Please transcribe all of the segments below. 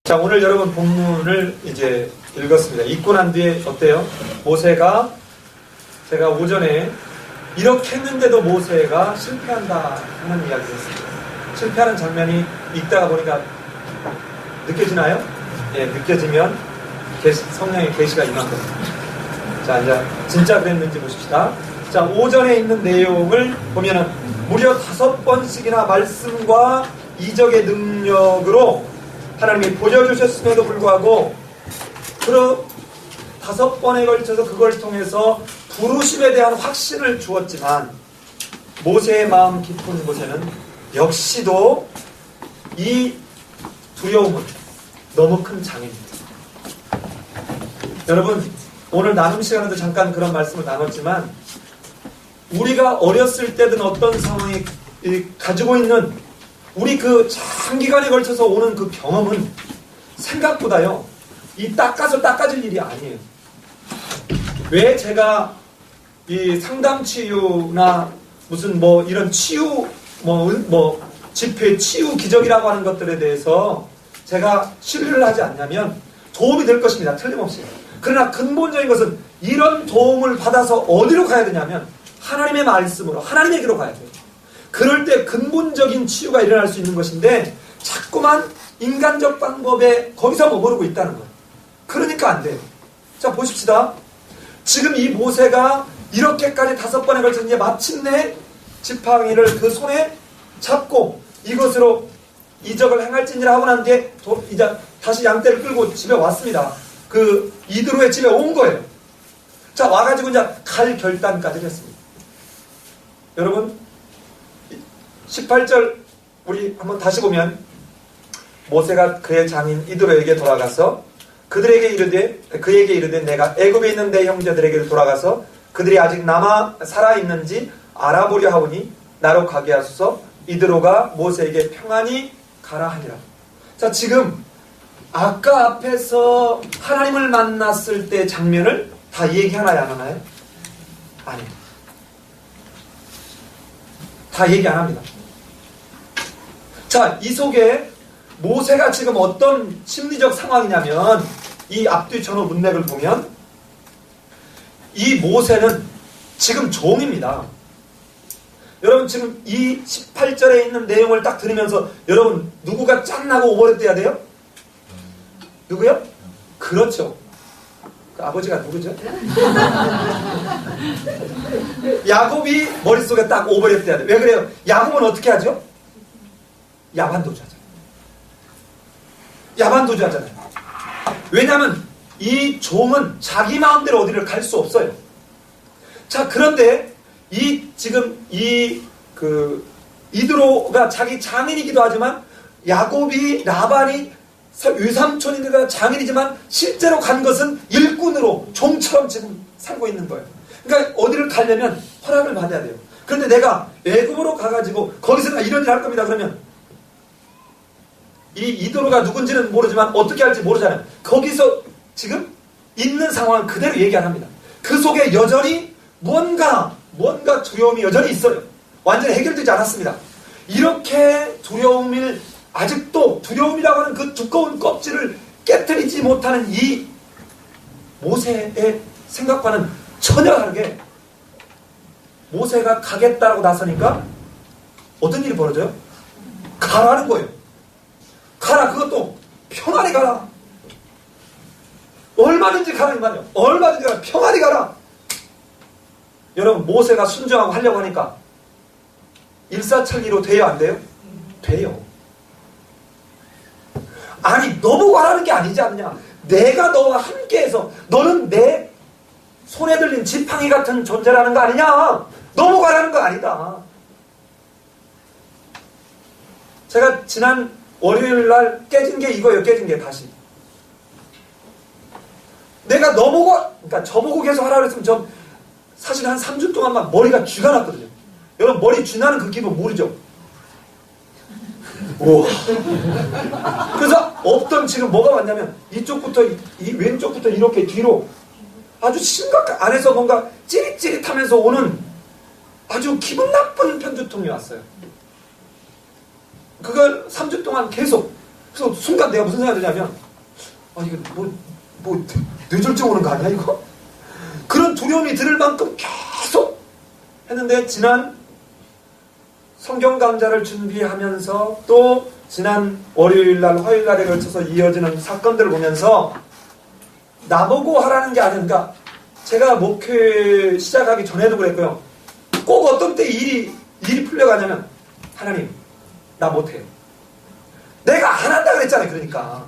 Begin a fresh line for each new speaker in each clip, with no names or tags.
자, 오늘 여러분 본문을 이제 읽었습니다. 읽고 난 뒤에 어때요? 모세가, 제가 오전에 이렇게 했는데도 모세가 실패한다 하는 이야기를 했습니다. 실패하는 장면이 읽다가 보니까 느껴지나요? 예, 느껴지면 성령의 계시가 임한 겁니다. 자, 이제 진짜 그랬는지 보십시다. 자, 오전에 있는 내용을 보면은 무려 5번씩이나 말씀과 이적의 능력으로 하나님이 보여주셨음에도 불구하고 그 5번에 걸쳐서 그걸 통해서 부르심에 대한 확신을 주었지만 모세의 마음 깊은 곳에는 역시도 이 두려움은 너무 큰 장애입니다. 여러분, 오늘 나눔 시간에도 잠깐 그런 말씀을 나눴지만 우리가 어렸을 때든 어떤 상황에 가지고 있는 우리 그 장기간에 걸쳐서 오는 그 경험은 생각보다요, 이 닦아질 일이 아니에요. 왜 제가 이 상담 치유나 무슨 뭐 이런 치유, 집회 치유 기적이라고 하는 것들에 대해서 제가 신뢰를 하지 않냐면 도움이 될 것입니다. 틀림없이. 그러나 근본적인 것은 이런 도움을 받아서 어디로 가야 되냐면 하나님의 말씀으로, 하나님에게로 가야 돼요. 그럴 때 근본적인 치유가 일어날 수 있는 것인데 자꾸만 인간적 방법에 거기서 머무르고 있다는 거예요. 그러니까 안 돼요. 자, 보십시다. 지금 이 모세가 이렇게까지 5번에 걸쳐서 이제 마침내 지팡이를 그 손에 잡고 이것으로 이적을 행할지니라 하고 난 뒤에 이제 다시 양떼를 끌고 집에 왔습니다. 그 이드로의 집에 온 거예요. 자, 와가지고 이제 갈 결단까지 했습니다. 여러분, 18절 우리 한번 다시 보면 모세가 그의 장인 이드로에게 돌아가서 그에게 이르되 내가 애굽에 있는 내 형제들에게 돌아가서 그들이 아직 남아 살아있는지 알아보려 하오니 나로 가게 하소서. 이드로가 모세에게 평안히 가라 하니라. 자, 지금 아까 앞에서 하나님을 만났을 때 장면을 다 얘기하나요, 안 하나요? 아니에요. 다 얘기 안 합니다. 자, 이 속에 모세가 지금 어떤 심리적 상황이냐면 이 앞뒤 전후 문맥을 보면 이 모세는 지금 종입니다. 여러분, 지금 이 18절에 있는 내용을 딱 들으면서 여러분, 누구가 짠나고 오버랩돼야 돼요? 누구요? 그렇죠. 그 아버지가 누구죠? 야곱이 머릿속에 딱 오버랩돼야 돼요. 왜 그래요? 야곱은 어떻게 하죠? 야반도주하잖아요. 야반도주하잖아요. 왜냐하면 이 종은 자기 마음대로 어디를 갈 수 없어요. 자, 그런데 이드로가 자기 장인이기도 하지만 야곱이 라반이 외삼촌이니까 장인이지만 실제로 간 것은 일꾼으로 종처럼 지금 살고 있는 거예요. 그러니까 어디를 가려면 허락을 받아야 돼요. 그런데 내가 애굽으로 가가지고 거기서 이런 일 할 겁니다. 그러면 이 이드로가 누군지는 모르지만 어떻게 할지 모르잖아요. 거기서 지금 있는 상황은 그대로 얘기 안 합니다. 그 속에 여전히 뭔가 두려움이 여전히 있어요. 완전히 해결되지 않았습니다. 이렇게 아직도 두려움이라고 하는 그 두꺼운 껍질을 깨트리지 못하는 이 모세의 생각과는 전혀 다르게 모세가 가겠다라고 나서니까 어떤 일이 벌어져요? 가라는 거예요. 가라. 그것도 평안히 가라. 얼마든지 가라 이 말이에요. 얼마든지 가라. 평안히 가라. 여러분, 모세가 순종하고 하려고 하니까 일사천리로 돼요, 안 돼요? 돼요. 아니, 너무 가라는 게 아니지 않느냐. 내가 너와 함께해서 너는 내 손에 들린 지팡이 같은 존재라는 거 아니냐. 너무 가라는 거 아니다. 제가 지난 월요일 날 깨진 게 이거예요. 깨진 게 다시. 내가 그러니까 저보고 계속 하라고 했으면 사실 한 3주 동안만 머리가 쥐가 났거든요. 여러분, 머리 쥐 나는 그 기분 모르죠? 우와. 그래서 없던 지금 뭐가 왔냐면 이쪽부터 이 왼쪽부터 이렇게 뒤로 아주 심각한 안에서 뭔가 찌릿찌릿하면서 오는 아주 기분 나쁜 편두통이 왔어요. 그걸 3주 동안 계속 그래서 순간 내가 무슨 생각이 드냐면, 이거 뇌졸중 오는 거 아니야, 이거? 그런 두려움이 들을 만큼 계속 했는데, 지난 성경 강좌를 준비하면서 또 지난 월요일 날, 화요일 날에 걸쳐서 이어지는 사건들을 보면서 나보고 하라는 게 아닌가. 제가 목회 시작하기 전에도 그랬고요. 꼭 어떤 때 일이 풀려가냐면, 하나님, 나 못해요. 내가 안 한다 그랬잖아요. 그러니까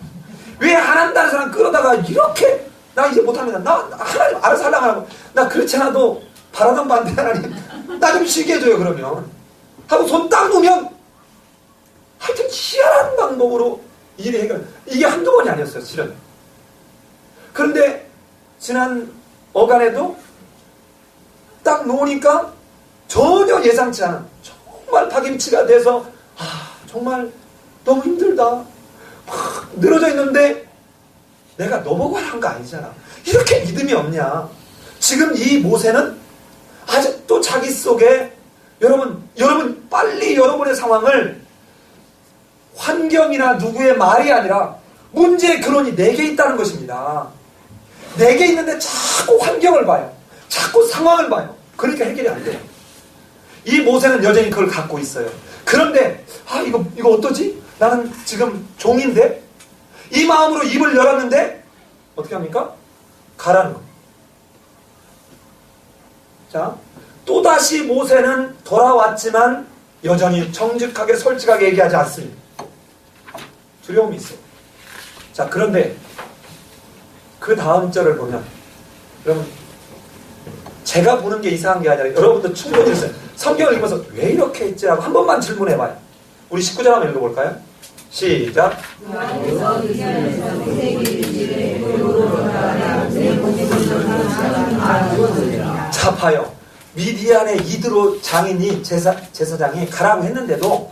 왜 안 한다는 사람 끌어다가 이렇게 나 이제 못합니다. 나 하나님 알아서 하려고 하고, 나 그렇지 않아도 바라던 반대 하나님 나 좀 쉬게 해줘요. 그러면 하고 손 딱 놓으면 하여튼 희한한 방법으로 일이 해결. 이게 한두 번이 아니었어요. 실은. 그런데 지난 어간에도 딱 놓으니까 전혀 예상치 않은 정말 파김치가 돼서 정말 너무 힘들다. 막 늘어져 있는데 내가 너보고 한 거 아니잖아. 이렇게 믿음이 없냐. 지금 이 모세는 아직도 자기 속에 여러분 빨리 여러분의 상황을 환경이나 누구의 말이 아니라 문제의 근원이 내게 있다는 것입니다. 내게 있는데 자꾸 환경을 봐요. 자꾸 상황을 봐요. 그러니까 해결이 안 돼요. 이 모세는 여전히 그걸 갖고 있어요. 그런데 이거 어떠지? 나는 지금 종인데 이 마음으로 입을 열었는데 어떻게 합니까? 가라는 거. 자, 또다시 모세는 돌아왔지만 여전히 정직하게 솔직하게 얘기하지 않습니다. 두려움이 있어요. 자, 그런데 그 다음 절을 보면 여러분 제가 보는 게 이상한 게 아니라 여러분도 충분히 있어요. 성경을 읽으면서 왜 이렇게 했지라고 한 번만 질문해봐요. 우리 19절 한번 읽어볼까요? 시작. 자, 봐요. 미디안의 이드로 장인이 제사장이 가라고 했는데도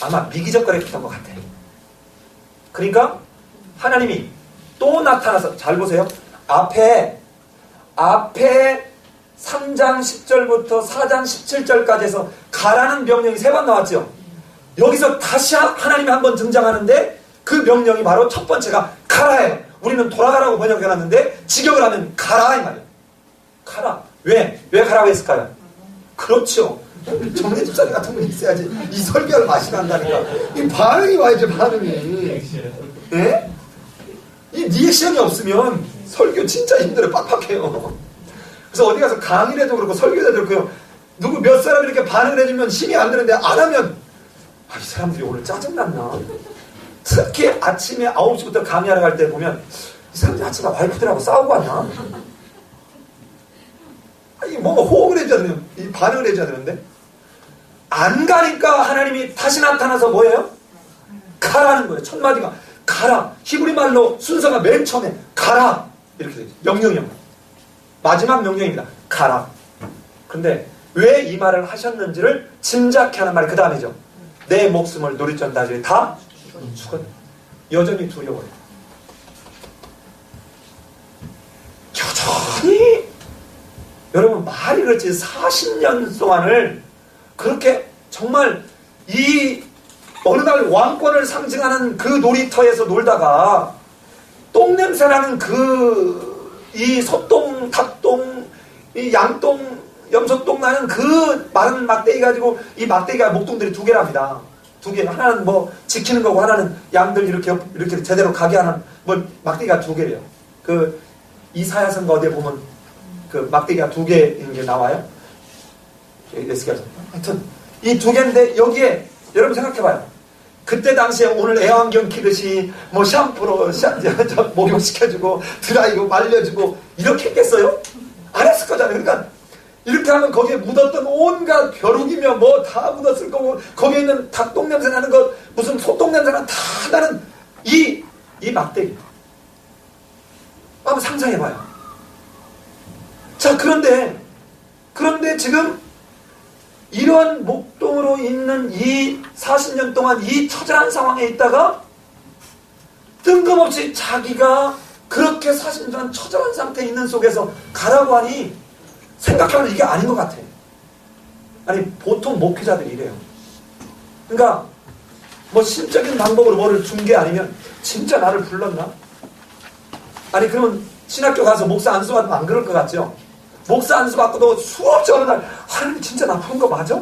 아마 미기적거렸던 것 같아요. 그러니까 하나님이 또 나타나서 잘 보세요. 앞에 3장 10절부터 4장 17절까지 해서 가라는 명령이 3번 나왔죠. 여기서 다시 하나님이 한 번 등장하는데 그 명령이 바로 첫 번째가 가라예요. 우리는 돌아가라고 번역해놨는데 직역을 하면 가라 이 말이에요. 가라. 왜 가라고 했을까요? 그렇죠. 정례 집사님 같은 분이 있어야지 이 설교를 맛이 난다니까. 이 반응이 와야지 반응이. 예? 이 리액션이 없으면 설교 진짜 힘들어요. 빡빡해요. 그래서 어디 가서 강의를 해도 그렇고 설교도 그렇고요. 누구 몇 사람이 이렇게 반응을 해주면 힘이 안 드는데 안 하면 이 사람들이 오늘 짜증났나? 특히 아침에 9시부터 강의하러 갈 때 보면 이 사람들이 아침에 와이프들하고 싸우고 왔나? 뭔가 호응을 해줘야 되는, 이 반응을 해줘야 되는데 안 가니까 하나님이 다시 나타나서 뭐예요? 가라는 거예요. 첫 마디가 가라. 히브리 말로 순서가 맨 처음에 가라 이렇게 되죠. 명령이요. 마지막 명령입니다. 가라. 근데 왜 이 말을 하셨는지를 짐작케 하는 말이 그 다음이죠. 내 목숨을 누리전다지 다 죽었네. 여전히 두려워요. 여전히 여러분 말이 그렇지 40년 동안을 그렇게 정말 이 어느 날 왕권을 상징하는 그 놀이터에서 놀다가 똥냄새 나는 이 소똥, 닭똥, 이 양똥, 염소똥 나는 그 마른 막대기 가지고 이 막대기가 목동들이 2개랍니다. 2개. 하나는 뭐 지키는 거고 하나는 양들 이렇게 제대로 가게 하는 뭐 막대기가 2개래요. 그 이사야서인가 어디에 보면 그 막대기가 2개인 게 나와요. 에스겔서. 하여튼 이 2개인데 여기에 여러분 생각해봐요. 그때 당시에 오늘 애완견 키듯이 뭐 샴푸로 목욕시켜주고 드라이고 말려주고 이렇게 했겠어요? 안 했을 거잖아요. 그러니까 이렇게 하면 거기에 묻었던 온갖 벼룩이며 뭐 다 묻었을 거고 거기에 있는 닭똥 냄새 나는 것 무슨 소똥 냄새 나는 다 나는 이 막대기. 한번 상상해봐요. 자, 그런데 지금 이런 목동으로 있는 이 40년 동안 이 처절한 상황에 있다가 뜬금없이 자기가 그렇게 40년 동안 처절한 상태에 있는 속에서 가라고 하니 생각하면 이게 아닌 것 같아. 아니 보통 목회자들이 이래요. 그러니까 뭐 신적인 방법으로 뭐를 준 게 아니면 진짜 나를 불렀나? 아니 그러면 신학교 가서 목사 안수 받으면 안 그럴 것 같죠? 목사 안수 받고도 수없이 어느 날 하나님 진짜 나 부른 거 맞아?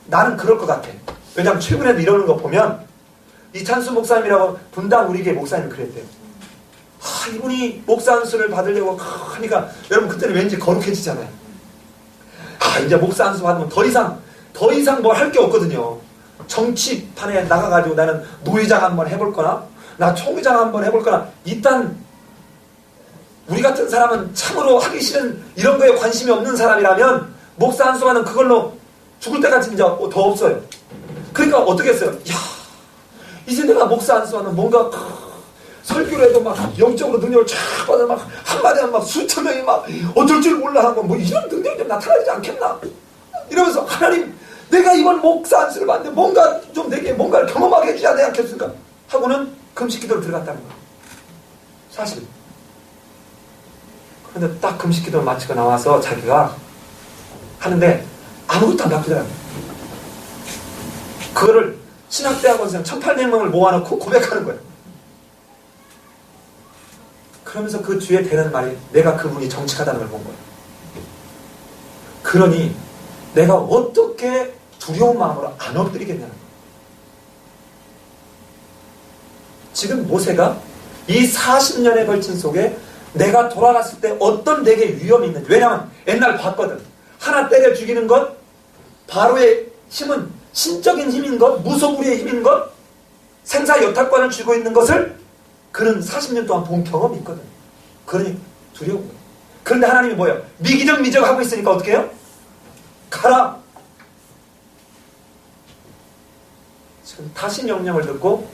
나는 그럴 것 같아. 왜냐하면 최근에도 이러는 거 보면 이찬수 목사님이라고 분당 우리 교회 목사님이 그랬대요. 이분이 목사 안수를 받으려고 하니까 여러분 그때는 왠지 거룩해지잖아요. 이제 목사 안수 받으면 더 이상 뭘 할 게 없거든요. 정치판에 나가가지고 나는 노회장 한번 해볼 거나 나 총회장 한번 해볼 거나 일단 우리 같은 사람은 참으로 하기 싫은 이런 거에 관심이 없는 사람이라면 목사 안수 받는 그걸로 죽을 때까지 진짜 더 없어요. 그러니까 어떻게 했어요? 야, 이제 내가 목사 안수 받는 뭔가 설교를 해도 막 영적으로 능력을 쫙 받아 막 한마디에 막 수천 명이 막 어쩔 줄 몰라 하고 뭐 이런 능력이 좀 나타나지 않겠나? 이러면서 하나님 내가 이번 목사 안수를 받는데 뭔가 좀 내게 뭔가를 경험하게 해주지 않겠습니까? 하고는 금식 기도를 들어갔다는 거예요. 사실. 그런데 딱 금식 기도를 마치고 나와서 자기가 하는데 아무것도 안 바뀌더라고요. 그거를 신학대학원생 1800명을 모아놓고 고백하는 거예요. 그러면서 그 뒤에 되는 말이 내가 그분이 정직하다는 걸 본 거예요. 그러니 내가 어떻게 두려운 마음으로 안 엎드리겠냐는 거예요. 지금 모세가 이 40년의 걸친 속에 내가 돌아갔을 때 어떤 내게 위험이 있는지. 왜냐하면 옛날 봤거든. 하나 때려 죽이는 것, 바로의 힘은 신적인 힘인 것, 무소불위의 힘인 것, 생사여탈권을 쥐고 있는 것을 그는 40년 동안 본 경험이 있거든. 그러니 두려운 거예요. 그런데 하나님이 뭐예요? 미기적 하고 있으니까 어떻게 해요? 가라. 지금 다시 명령을 듣고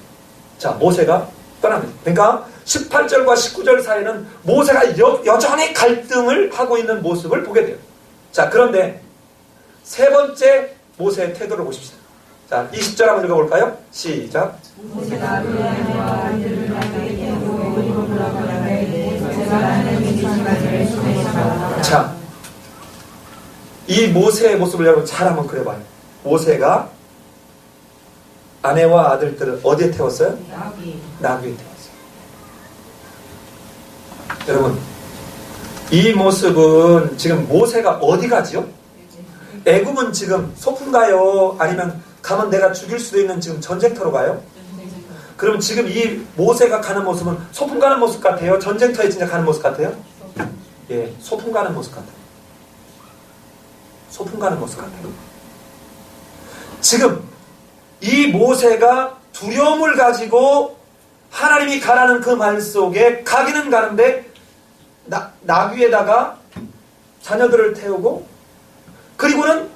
자 모세가 떠납니다. 그러니까 18절과 19절 사이에는 모세가 여전히 갈등을 하고 있는 모습을 보게 돼요. 자 그런데 세 번째 모세의 태도를 보십시다. 자 20절 한번 읽어볼까요? 시작. 자, 이 모세의 모습을 여러분 잘 한번 그려봐요. 모세가 아내와 아들들을 어디에 태웠어요? 나귀에 태웠어요. 여러분 이 모습은 지금 모세가 어디 가지요? 애굽은 지금 소풍가요? 아니면 가면 내가 죽일 수도 있는 지금 전쟁터로 가요? 그럼 지금 이 모세가 가는 모습은 소풍 가는 모습 같아요? 전쟁터에 진짜 가는 모습 같아요? 예, 소풍 가는 모습 같아요. 소풍 가는 모습 같아요. 지금 이 모세가 두려움을 가지고 하나님이 가라는 그 말 속에 가기는 가는데 나귀에다가 자녀들을 태우고 그리고는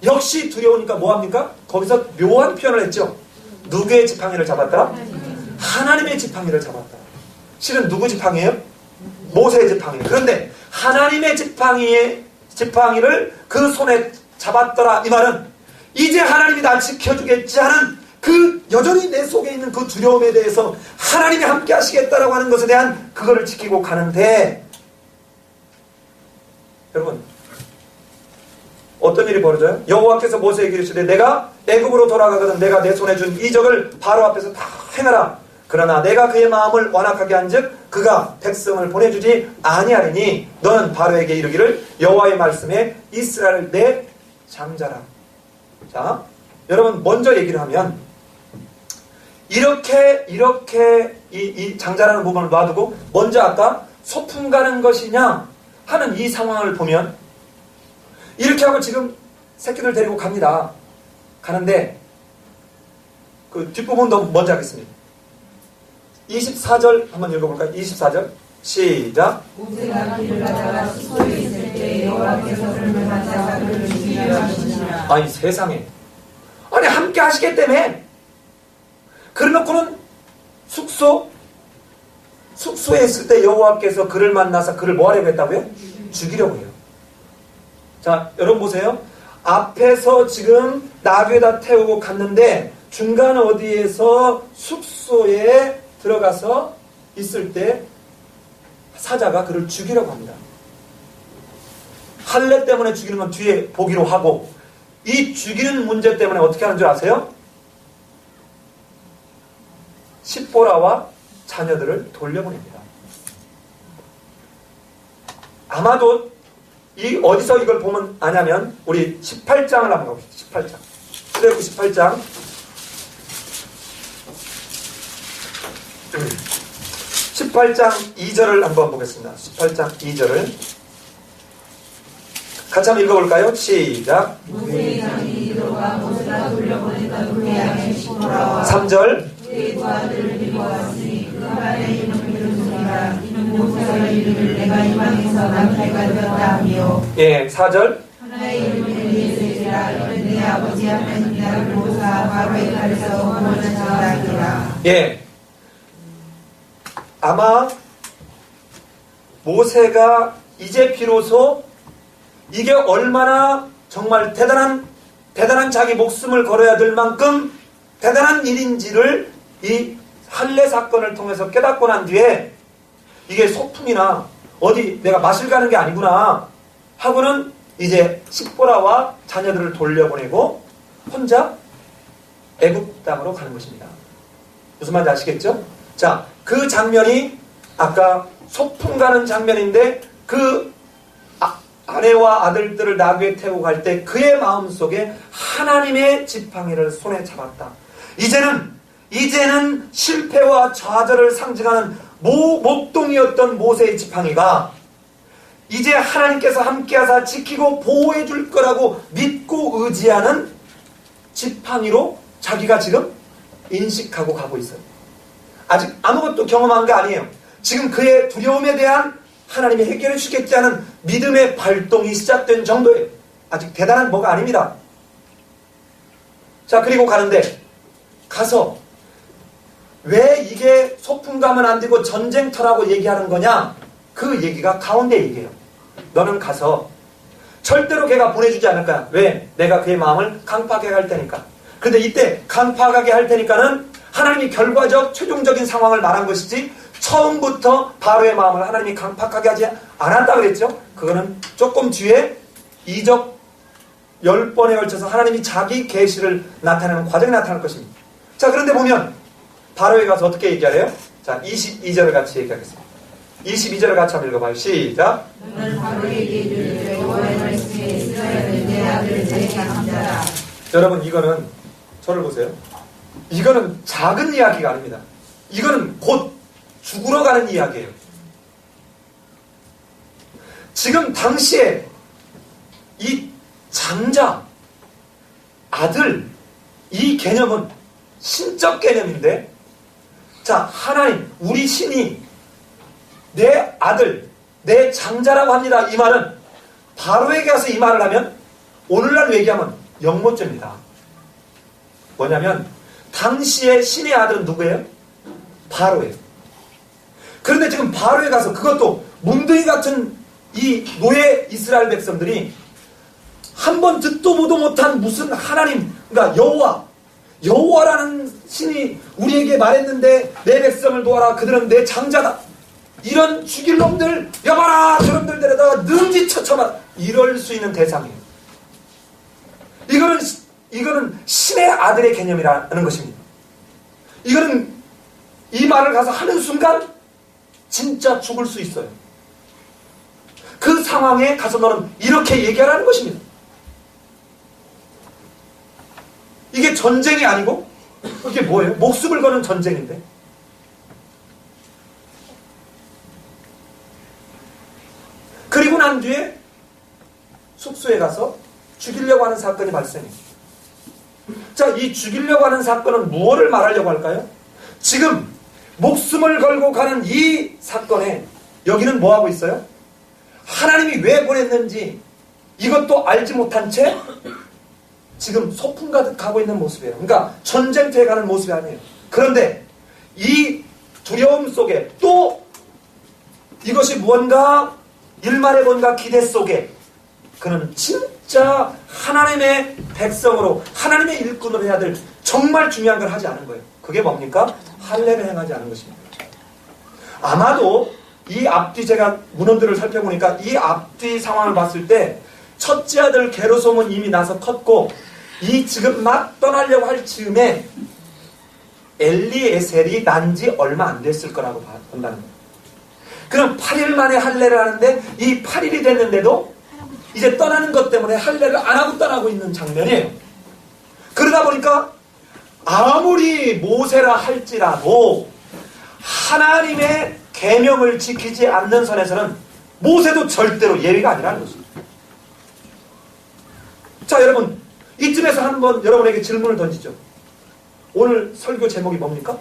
역시 두려우니까 뭐합니까? 거기서 묘한 표현을 했죠. 누구의 지팡이를 잡았다? 하나님의 지팡이를 잡았다. 실은 누구 지팡이에요? 모세의 지팡이. 그런데 하나님의 지팡이를 그 손에 잡았더라. 이 말은 이제 하나님이 나 지켜주겠지 하는 그 여전히 내 속에 있는 그 두려움에 대해서 하나님이 함께 하시겠다라고 하는 것에 대한 그거를 지키고 가는데 여러분 어떤 일이 벌어져요? 여호와께서 모세에게 이르시되 내가 애굽으로 돌아가거든 내가 내 손에 준 이적을 바로 앞에서 다 행하라. 그러나 내가 그의 마음을 완악하게 한즉 그가 백성을 보내주지 아니하리니 너는 바로에게 이르기를 여호와의 말씀에 이스라엘 내 장자라. 자, 여러분 먼저 얘기를 하면 이렇게 이 장자라는 부분을 놔두고 먼저 아까 소풍 가는 것이냐 하는 이 상황을 보면 이렇게 하고 지금 새끼들 데리고 갑니다. 가는데 그 뒷부분도 먼저 하겠습니다. 24절 한번 읽어볼까요? 24절 시작. 모세가 길을 가다가 숙소에 있을 때 여호와께서 그를 만나사 그를 죽이려 하시니라. 아니 세상에 아니 함께 하시겠다며 그래놓고는 숙소에 있을 때 여호와께서 그를 만나서 그를 뭐 하려고 했다고요? 죽이려고 해요. 자 여러분 보세요. 앞에서 지금 나귀에다 태우고 갔는데 중간 어디에서 숙소에 들어가서 있을 때 사자가 그를 죽이려고 합니다. 할례 때문에 죽이는 건 뒤에 보기로 하고 이 죽이는 문제 때문에 어떻게 하는 줄 아세요? 십보라와 자녀들을 돌려보냅니다. 아마도 어디서 이걸 보면 아냐면 우리 18장을 한번 가봅시다. 18장. 출애굽기 18장. 18장 2절을 한번 보겠습니다. 18장 2절을 같이 한번 읽어볼까요? 시작. 3절. 예, 4절. 예. 아마 모세가 이제 비로소 이게 얼마나 정말 대단한 자기 목숨을 걸어야 될 만큼 대단한 일인지를 이 할례 사건을 통해서 깨닫고 난 뒤에 이게 소풍이나 어디 내가 마실 가는 게 아니구나 하고는 이제 십보라와 자녀들을 돌려보내고 혼자 애굽 땅으로 가는 것입니다. 무슨 말인지 아시겠죠? 자, 그 장면이 아까 소풍 가는 장면인데 그 아내와 아들들을 나귀에 태우고 갈 때 그의 마음속에 하나님의 지팡이를 손에 잡았다. 이제는 실패와 좌절을 상징하는 목동이었던 모세의 지팡이가 이제 하나님께서 함께하사 지키고 보호해 줄 거라고 믿고 의지하는 지팡이로 자기가 지금 인식하고 가고 있어요. 아직 아무것도 경험한 게 아니에요. 지금 그의 두려움에 대한 하나님이 해결해 주겠지 하는 믿음의 발동이 시작된 정도예요. 아직 대단한 뭐가 아닙니다. 자, 그리고 가는데 가서 왜 이게 소풍 가면 안 되고 전쟁터라고 얘기하는 거냐? 그 얘기가 가운데 얘기예요. 너는 가서 절대로 걔가 보내주지 않을 거야. 왜? 내가 그의 마음을 강팍하게 할 테니까. 그런데 이때 강팍하게 할 테니까는 하나님이 결과적 최종적인 상황을 말한 것이지 처음부터 바로의 마음을 하나님이 강팍하게 하지 않았다 그랬죠. 그거는 조금 뒤에 이적 10번에 걸쳐서 하나님이 자기 계시를 나타내는 과정이 나타날 것입니다. 자, 그런데 보면 바로에 가서 어떻게 얘기하래요? 자, 22절을 같이 얘기하겠습니다. 22절을 같이 한번 읽어봐요. 시작. 여러분, 이거는 저를 보세요. 이거는 작은 이야기가 아닙니다. 이거는 곧 죽으러 가는 이야기예요. 지금 당시에 이 장자, 아들, 이 개념은 신적 개념인데, 자, 하나님, 우리 신이 내 아들, 내 장자라고 합니다. 이 말은 바로에게 가서 이 말을 하면 오늘날 얘기하면 영모죄입니다. 뭐냐면 당시의 신의 아들은 누구예요? 바로예요. 그런데 지금 바로에 가서 그것도 몽둥이 같은 이 노예 이스라엘 백성들이 한 번 듣도 보도 못한 무슨 하나님, 그러니까 여호와라는 신이 우리에게 말했는데 내 백성을 도와라, 그들은 내 장자다, 이런 죽일 놈들, 여봐라, 저놈들 데려다가 능지처참한, 이럴 수 있는 대상이에요. 이거는 신의 아들의 개념이라는 것입니다. 이거는 이 말을 가서 하는 순간 진짜 죽을 수 있어요. 그 상황에 가서 너는 이렇게 얘기하라는 것입니다. 이게 전쟁이 아니고 이게 뭐예요? 목숨을 거는 전쟁인데. 그리고 난 뒤에 숙소에 가서 죽이려고 하는 사건이 발생해요. 자, 이 죽이려고 하는 사건은 무엇을 말하려고 할까요? 지금 목숨을 걸고 가는 이 사건에 여기는 뭐하고 있어요? 하나님이 왜 보냈는지 이것도 알지 못한 채 지금 소풍 가듯 가고 있는 모습이에요. 그러니까 전쟁터에 가는 모습이 아니에요. 그런데 이 두려움 속에 또 이것이 무언가 일말의 뭔가 기대 속에 그는 진짜 하나님의 백성으로 하나님의 일꾼으로 해야 될 정말 중요한 걸 하지 않은 거예요. 그게 뭡니까? 할례를 행하지 않은 것입니다. 아마도 이 앞뒤 제가 문헌들을 살펴보니까 이 앞뒤 상황을 봤을 때 첫째 아들 게르솜은 이미 나서 컸고 이 지금 막 떠나려고 할 즈음에 엘리에셀이 난 지 얼마 안 됐을 거라고 본다는 거예요. 그럼 8일 만에 할례를 하는데 이 8일이 됐는데도 이제 떠나는 것 때문에 할례를 안 하고 떠나고 있는 장면이에요. 그러다 보니까 아무리 모세라 할지라도 하나님의 계명을 지키지 않는 선에서는 모세도 절대로 예외가 아니라는 거죠. 자, 여러분, 이쯤에서 한번 여러분에게 질문을 던지죠. 오늘 설교 제목이 뭡니까?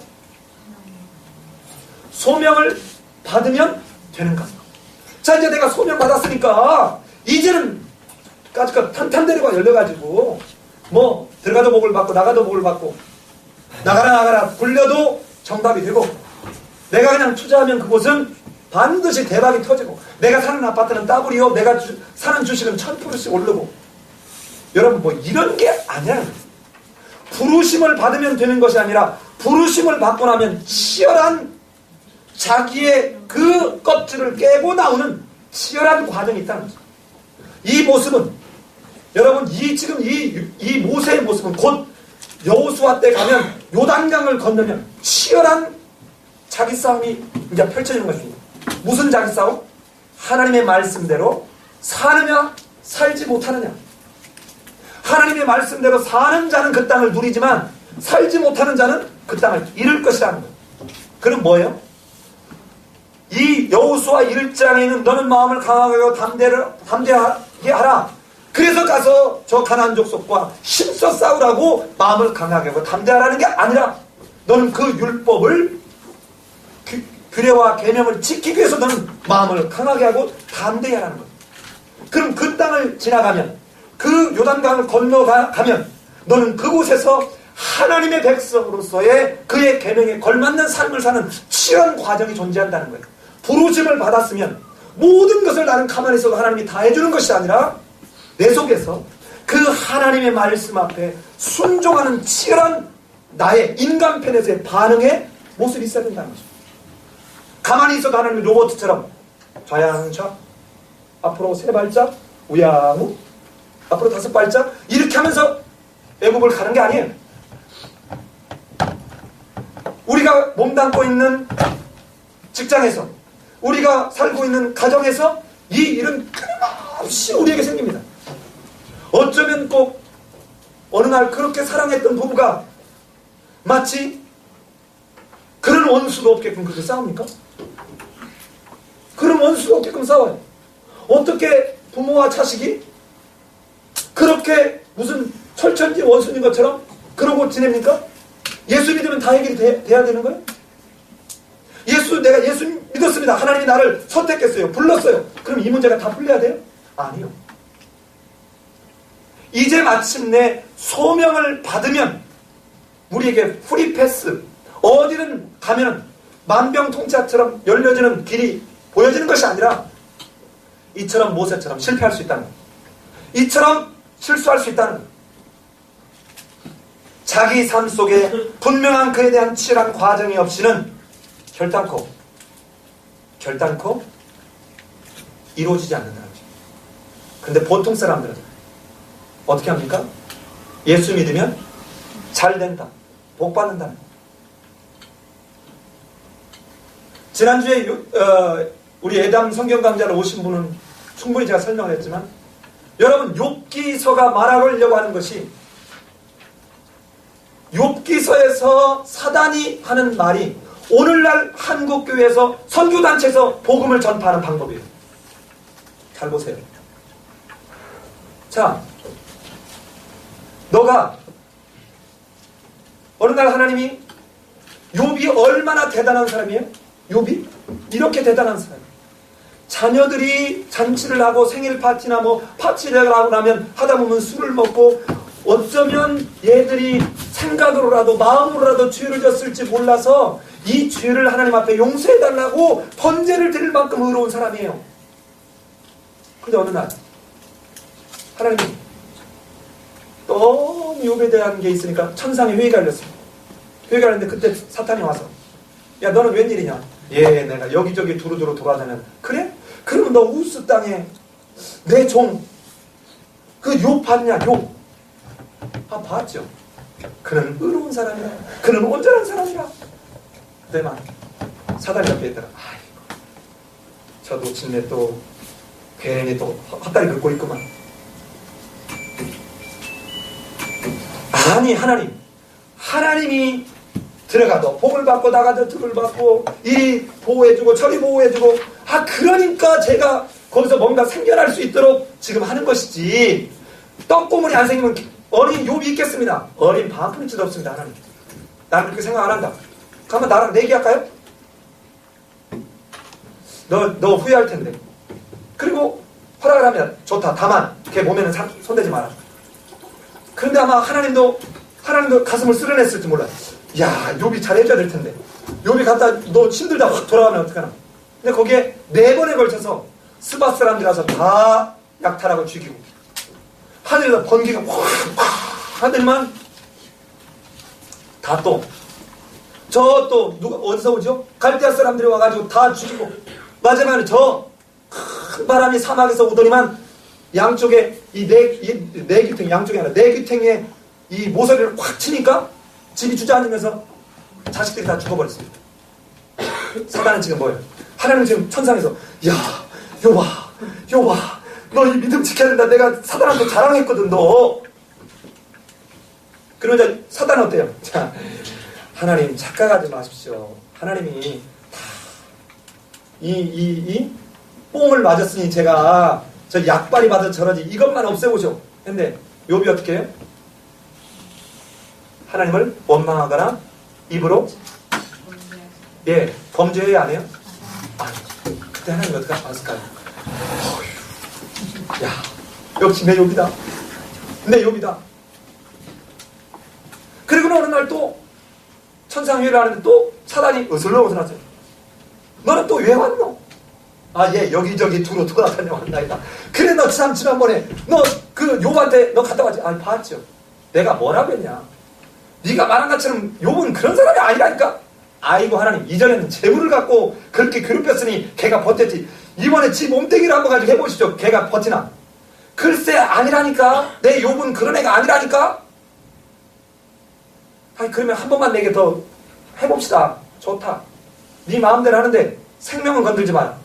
소명을 받으면 되는가? 자, 이제 내가 소명 받았으니까 이제는 까짓거 탄탄대로가 열려가지고 뭐 들어가도 복을 받고 나가도 복을 받고 나가라 굴려도 정답이 되고 내가 그냥 투자하면 그곳은 반드시 대박이 터지고 내가 사는 아파트는 따블이요 내가 사는 주식은 1000%씩 오르고 여러분 뭐 이런 게 아니야. 부르심을 받으면 되는 것이 아니라 부르심을 받고 나면 치열한 자기의 그 껍질을 깨고 나오는 치열한 과정이 있다는 거죠. 이 모습은 여러분 지금 이 모세의 모습은 곧 여호수아 때 가면 요단강을 건너면 치열한 자기 싸움이 이제 펼쳐지는 것입니다. 무슨 자기 싸움? 하나님의 말씀대로 사느냐 살지 못하느냐. 하나님의 말씀대로 사는 자는 그 땅을 누리지만 살지 못하는 자는 그 땅을 잃을 것이라는 거예요. 그럼 뭐예요? 이 여호수아 1장에는 너는 마음을 강하게 하고 담대하게 하라. 그래서 가서 저 가나안 족속과 힘써 싸우라고 마음을 강하게 하고 담대하라는 게 아니라 너는 그 율법을 규례와 계명을 지키기 위해서 너는 마음을 강하게 하고 담대히 하라는 거예요. 그럼 그 땅을 지나가면 그 요단강을 건너가면 너는 그곳에서 하나님의 백성으로서의 그의 계명에 걸맞는 삶을 사는 치열한 과정이 존재한다는 거예요. 부르심을 받았으면 모든 것을 나는 가만히 있어도 하나님이 다 해주는 것이 아니라 내 속에서 그 하나님의 말씀 앞에 순종하는 치열한 나의 인간편에서의 반응의 모습이 있어야 된다는 거죠. 가만히 있어도 하나님이 로봇처럼 좌양좌 앞으로 3발짝 우양우 앞으로 5발짝 이렇게 하면서 애국을 가는 게 아니에요. 우리가 몸담고 있는 직장에서 우리가 살고 있는 가정에서 이 일은 끊임없이 우리에게 생깁니다. 어쩌면 꼭 어느 날 그렇게 사랑했던 부부가 마치 그런 원수가 없게끔 그렇게 싸웁니까? 그런 원수가 없게끔 싸워요. 어떻게 부모와 자식이 그렇게 무슨 철천지 원수인 것처럼 그러고 지냅니까? 예수 믿으면 다 해결이 돼야 되는 거예요? 내가 예수 믿었습니다. 하나님이 나를 선택했어요. 불렀어요. 그럼 이 문제가 다 풀려야 돼요? 아니요. 이제 마침내 소명을 받으면 우리에게 프리패스 어디든 가면 만병통치약처럼 열려지는 길이 보여지는 것이 아니라 이처럼 모세처럼 실패할 수 있다는 거예요. 이처럼 실수할 수 있다는 거예요. 자기 삶 속에 분명한 그에 대한 치열한 과정이 없이는 결단코 이루어지지 않는다는 거죠. 근데 보통 사람들은 어떻게 합니까? 예수 믿으면 잘 된다. 복 받는다. 지난주에 우리 예담 성경 강좌를 오신 분은 충분히 제가 설명을 했지만 여러분 욥기서가 말하려고 하는 것이 욥기서에서 사단이 하는 말이 오늘날 한국교회에서 선교단체에서 복음을 전파하는 방법이에요. 잘 보세요. 자, 너가 어느 날 하나님이 욥이 얼마나 대단한 사람이에요? 욥이 이렇게 대단한 사람. 자녀들이 잔치를 하고 생일 파티나 뭐 파티를 하고 나면 하다 보면 술을 먹고 어쩌면 얘들이 생각으로라도 마음으로라도 죄를 졌을지 몰라서 이 죄를 하나님 앞에 용서해달라고 번제를 드릴 만큼 의로운 사람이에요. 근데 어느 날 하나님이 너무 욥에 대한 게 있으니까 천상에 회의가 열렸어요. 회의가 열렸는데 그때 사탄이 와서 야 너는 웬일이냐? 예 내가 여기저기 두루두루 돌아다니는 그래? 그러면 너 우스 땅에 내 종 그 욥 봤냐? 욥 봤죠. 그는 의로운 사람이라. 그는 온전한 사람이라. 그때만 사단이 옆에 있더라. 아이고, 저 놓친네 또 괜히 또 헛다리 긁고 있구만. 아니, 하나님이 들어가도 복을 받고 나가도 득을 받고 이리 보호해주고 저리 보호해주고, 그러니까 제가 거기서 뭔가 생겨날 수 있도록 지금 하는 것이지, 떡고물이 안 생기면 어린 욥이 있겠습니다. 어린 반푼치도 없습니다. 하나님, 나는 그렇게 생각 안 한다. 그러면 나랑 내기할까요? 너 후회할 텐데. 그리고 허락을 하면 좋다. 다만 걔 보면은 손대지 마라. 그런데 아마 하나님도 가슴을 쓸어냈을지 몰라. 야, 욥이 잘해줘야 될 텐데. 욥이 갔다 너 힘들다 확 돌아가면 어떡하나. 근데 거기에 4번에 걸쳐서 스바 사람들이라서 다 약탈하고 죽이고, 하늘에서 번개가 확 하늘만 다 또 누가 어디서 오죠? 갈대아 사람들이 와가지고 다 죽이고, 마지막에 저 큰 바람이 사막에서 오더니만 양쪽에 네 귀퉁이, 양쪽이 아니라 네 귀퉁이에 이 모서리를 확 치니까 집이 주저앉으면서 자식들이 다 죽어버렸습니다. 사단은 지금 뭐예요? 하나님 지금 천상에서, 야, 욥아, 너 이 믿음 지켜야 된다. 내가 사단한테 자랑했거든, 너. 그러자 사단은 어때요? 자, 하나님 착각하지 마십시오. 하나님이 다 이 뽕을 맞았으니 제가 저 약발이 맞아 저러지 이것만 없애보죠. 근데 욥이 어떻게 해요? 하나님을 원망하거나 입으로 범죄해야 안 해요? 그때 하나님 어떻게 하실까요? 야, 역시 내 욥이다. 그리고 어느 날 또 천상회의를 하는데 또 사단이 어슬렁어슬 하죠. 너는 또 왜 왔노? 여기저기 두루 돌아다녀 왔나이다. 그래, 너 지난번에 너 그 욥한테 너 갔다 왔지? 봤죠. 내가 뭐라고 했냐? 네가 말한 것처럼 욥은 그런 사람이 아니라니까. 아이고 하나님, 이전에는 재물을 갖고 그렇게 괴롭혔으니 걔가 버텼지. 이번에 지 몸뚱이를 한번 가지고 해보시죠. 걔가 버티나? 글쎄 아니라니까. 내 욥은 그런 애가 아니라니까. 그러면 한 번만 내게 더 해봅시다. 좋다. 네 마음대로 하는데 생명은 건들지 마라.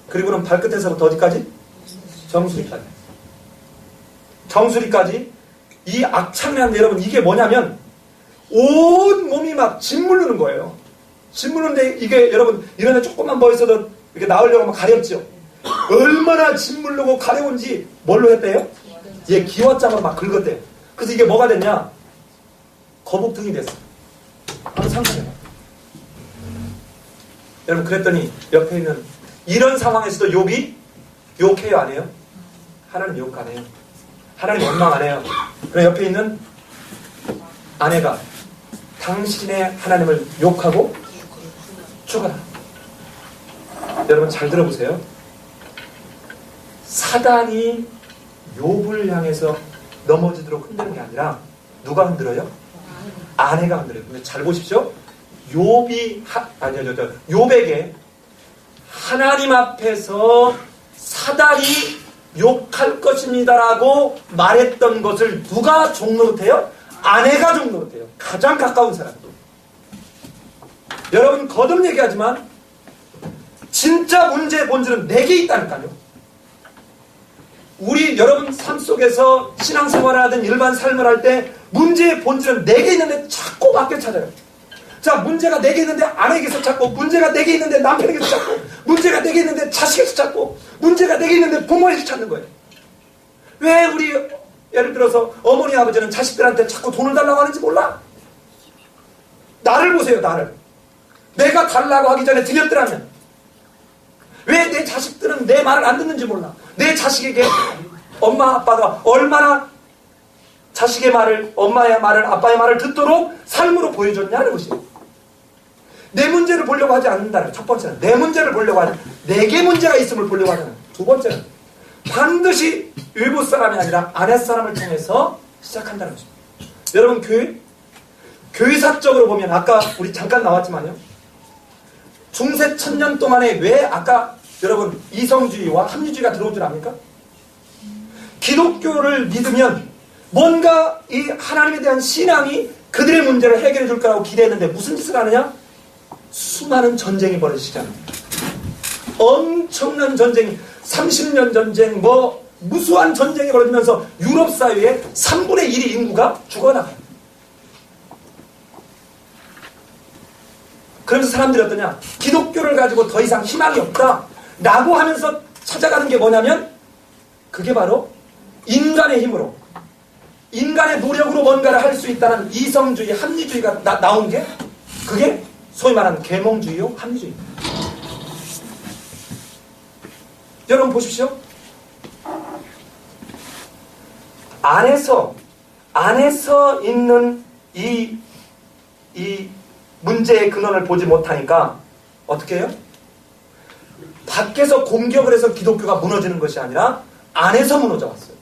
그리고는 발끝에서부터 어디까지? 정수리까지. 이 악창이라는, 여러분, 이게 뭐냐면 온 몸이 막 짓무르는 거예요. 짓무르는데 이게 여러분 이런 데 조금만 뭐 있어도 이렇게 나오려고 하면 가렵죠. 얼마나 짓무르고 가려운지 뭘로 했대요? 기와장으로 막 긁었대요. 그래서 이게 뭐가 됐냐? 거북등이 됐어. 한번 상상해봐. 여러분, 그랬더니 옆에 있는 이런 상황에서도 욥이 욕해요, 안 해요? 하나님 욕 안 해요. 하나님 원망 안 해요. 그럼 옆에 있는 아내가 당신의 하나님을 욕하고 죽어라. 여러분 잘 들어보세요. 사단이 욥을 향해서 넘어지도록 흔드는 게 아니라 누가 흔들어요? 아내가 흔들어요. 근데 잘 보십시오. 욥에게 하나님 앞에서 사단이 욕할 것입니다라고 말했던 것을 누가 종노릇해요? 아내가 종노릇해요. 가장 가까운 사람. 여러분 거듭 얘기하지만 진짜 문제의 본질은 내게 있다니까요. 우리 여러분 삶 속에서 신앙생활을 하든 일반 삶을 할 때 문제의 본질은 내게 있는데 자꾸 밖에 찾아요. 자, 문제가 내게 있는데 아내에게서 찾고, 문제가 내게 있는데 남편에게서 찾고, 문제가 내게 있는데 자식에서 찾고, 문제가 내게 있는데 부모에서 찾는 거예요. 왜 우리 예를 들어서 어머니 아버지는 자식들한테 자꾸 돈을 달라고 하는지 몰라? 나를 보세요. 나를. 내가 달라고 하기 전에 드렸더라면 왜 내 자식들은 내 말을 안 듣는지 몰라? 내 자식에게 엄마 아빠가 얼마나 자식의 말을, 엄마의 말을, 아빠의 말을 듣도록 삶으로 보여줬냐는 것이에요. 내 문제를 보려고 하지 않는다는 첫 번째는, 내 문제를 보려고 하는, 내게 문제가 있음을 보려고 하는 두 번째는 반드시 일부 사람이 아니라 아랫사람을 통해서 시작한다는 것입니다. 여러분 교회사적으로 보면 아까 우리 잠깐 나왔지만요, 중세 1000년 동안에 왜 아까 여러분 이성주의와 합리주의가 들어온 줄 압니까? 기독교를 믿으면 뭔가 이 하나님에 대한 신앙이 그들의 문제를 해결해 줄 거라고 기대했는데 무슨 짓을 하느냐? 수많은 전쟁이 벌어지잖아요. 엄청난 전쟁이, 30년 전쟁, 무수한 전쟁이 벌어지면서 유럽 사회의 3분의 1의 인구가 죽어나가요. 그러면서 사람들이 어떠냐? 기독교를 가지고 더 이상 희망이 없다 라고 하면서 찾아가는 게 뭐냐면, 그게 바로 인간의 힘으로, 인간의 노력으로 뭔가를 할 수 있다는 이성주의, 합리주의가 나온 게, 그게 소위 말하는 계몽주의요, 합리주의입니다. 여러분 보십시오. 안에서 있는 이 문제의 근원을 보지 못하니까 어떻게 해요? 밖에서 공격을 해서 기독교가 무너지는 것이 아니라 안에서 무너져 왔어요.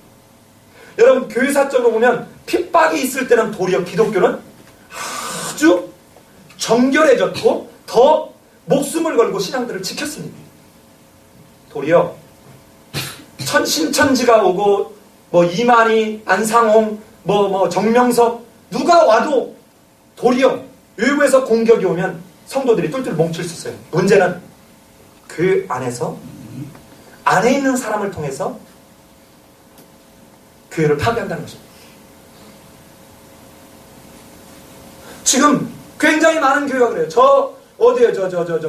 여러분 교회사적으로 보면 핍박이 있을 때는 도리어 기독교는 아주 정결해졌고 더 목숨을 걸고 신앙들을 지켰습니다. 도리어 신천지가 오고 이만희, 안상홍, 정명섭 누가 와도 도리어 외부에서 공격이 오면 성도들이 똘똘 뭉칠 수 있어요. 문제는 그 안에서 안에 있는 사람을 통해서 교회를 파괴한다는 것입니다. 지금 굉장히 많은 교회가 그래요. 어디에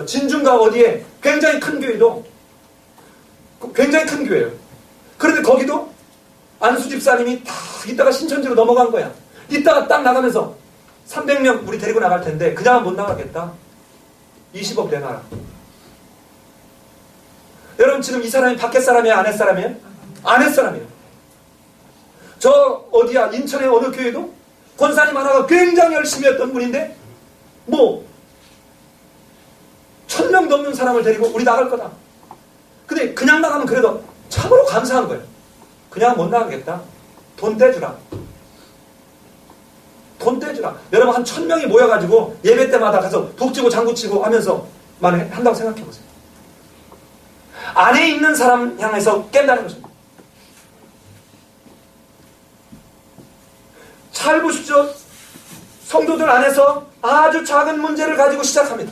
진중가 어디에 굉장히 큰 교회도 굉장히 큰 교회예요. 그런데 거기도 안수 집사님이 딱 이따가 신천지로 넘어간 거야. 이따가 딱 나가면서 300명 우리 데리고 나갈 텐데 그냥은 못 나가겠다. 20억 내놔라. 여러분 지금 이 사람이 밖에 사람이에요? 안에 사람이에요? 안에 사람이에요. 저 어디야 인천의 어느 교회도 권사님 하나가 굉장히 열심히 했던 분인데 1000명 넘는 사람을 데리고 우리 나갈 거다. 근데 그냥 나가면 그래도 참으로 감사한 거예요. 그냥 못 나가겠다. 돈 떼주라. 돈 떼주라. 여러분 한 1000명이 모여가지고 예배 때마다 가서 북치고 장구치고 하면서 한다고 생각해보세요. 안에 있는 사람 향해서 깬다는 것입니다. 잘 보십시오. 성도들 안에서 아주 작은 문제를 가지고 시작합니다.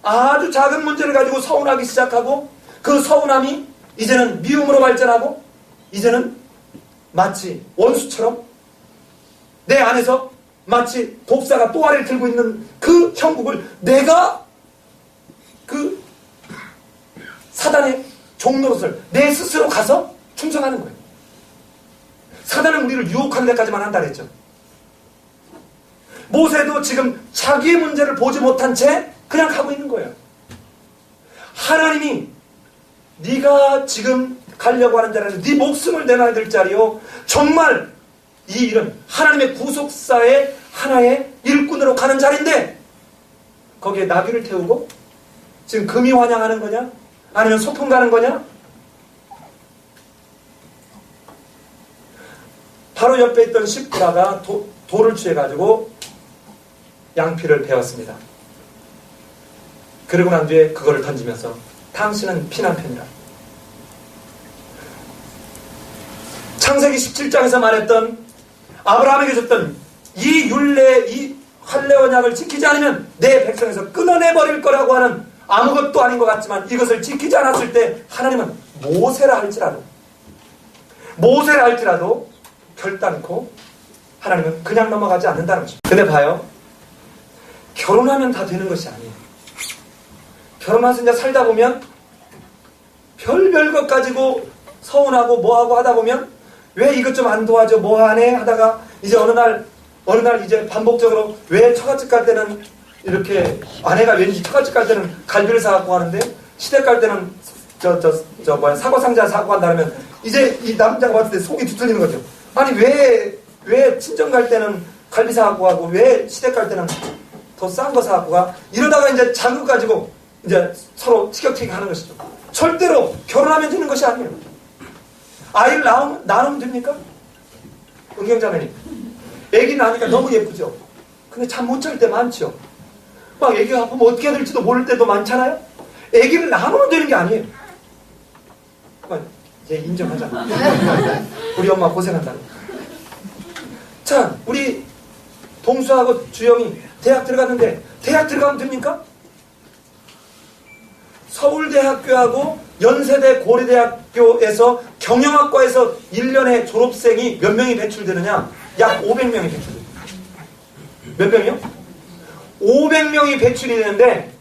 아주 작은 문제를 가지고 서운하기 시작하고 그 서운함이 이제는 미움으로 발전하고 이제는 마치 원수처럼 내 안에서 마치 독사가 또아리를 들고 있는 그 형국을 내가 그 사단의 종노릇을 내 스스로 가서 충성하는 거예요. 사단은 우리를 유혹하는 데까지만 한다 그랬죠. 모세도 지금 자기의 문제를 보지 못한 채 그냥 가고 있는 거예요. 하나님이 네가 지금 가려고 하는 자리는 네 목숨을 내놔야 될 자리요. 정말 이 일은 하나님의 구속사의 하나의 일꾼으로 가는 자리인데 거기에 나귀를 태우고 지금 금이 환영하는 거냐? 아니면 소풍 가는 거냐? 바로 옆에 있던 십구라가 돌을 취해가지고 양피를 베었습니다. 그러고 난 뒤에 그거를 던지면서 당신은 피난편이라. 창세기 17장에서 말했던 아브라함에게 줬던 이 율례, 이 할례 언약을 지키지 않으면 내 백성에서 끊어내버릴 거라고 하는 아무것도 아닌 것 같지만 이것을 지키지 않았을 때 하나님은 모세라 할지라도 결단코 하나님은 그냥 넘어가지 않는다는 것입니다. 근데 봐요. 결혼하면 다 되는 것이 아니에요. 결혼해서 이제 살다 보면 별별 것 가지고 서운하고 뭐하고 하다 보면 왜 이것 좀 안 도와줘 뭐 하네 하다가 이제 어느 날 이제 반복적으로 왜 처갓집 갈 때는 이렇게 아내가 왠지 처갓집 갈 때는 갈비를 사갖고 가는데 시댁 갈 때는 사과 상자 사갖고 간다면 이제 이 남자가 봤을 때 속이 두틀리는 거죠. 아니 왜 친정 갈 때는 갈비 사갖고 가고 왜 시댁 갈 때는 더 싼 거 사갖고 가? 이러다가 이제 자극 가지고 이제 서로 티격태격 하는 것이죠. 절대로 결혼하면 되는 것이 아니에요. 아이를 낳으면 됩니까? 은경자매님. 애기 낳으니까 너무 예쁘죠? 근데 잠 못 잘 때 많죠? 막 애기가 아프면 어떻게 해야 될지도 모를 때도 많잖아요? 애기를 낳으면 되는 게 아니에요. 이제 인정하자. 우리 엄마 고생한다. 자, 우리 동수하고 주영이 대학 들어갔는데 대학 들어가면 됩니까? 서울대학교하고 연세대 고려대학교에서 경영학과에서 1년에 졸업생이 몇 명이 배출되느냐? 약 500명이 배출됩니다. 몇 명이요? 500명이 배출이 되는데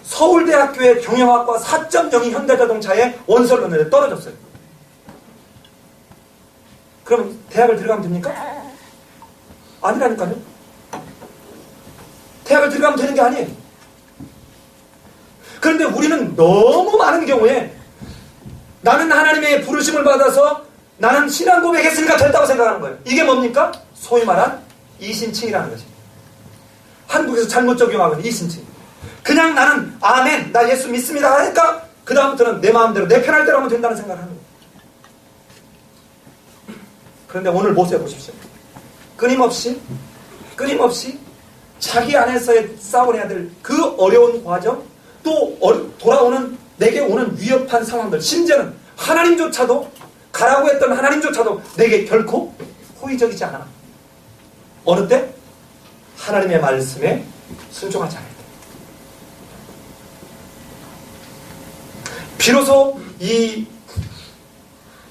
서울대학교의 경영학과 4.0이 현대자동차에 원서를 넣는데 떨어졌어요. 그럼 대학을 들어가면 됩니까? 아니라니까요. 대학을 들어가면 되는 게 아니에요. 그런데 우리는 너무 많은 경우에 나는 하나님의 부르심을 받아서 나는 신앙 고백했으니까 됐다고 생각하는 거예요. 이게 뭡니까? 소위 말한 이신칭이라는 것입니다. 한국에서 잘못 적용하면 이신칭. 그냥 나는 아멘, 나 예수 믿습니다 하니까 그 다음부터는 내 마음대로 내 편할 대로 하면 된다는 생각을 하는 거예요. 그런데 오늘 모세 보십시오. 끊임없이 자기 안에서의 싸워내야 될 그 어려운 과정, 또 돌아오는 내게 오는 위협한 상황들, 심지어는 하나님조차도 가라고 했던 하나님조차도 내게 결코 호의적이지 않아. 어느 때? 하나님의 말씀에 순종하지 않을 때. 비로소 이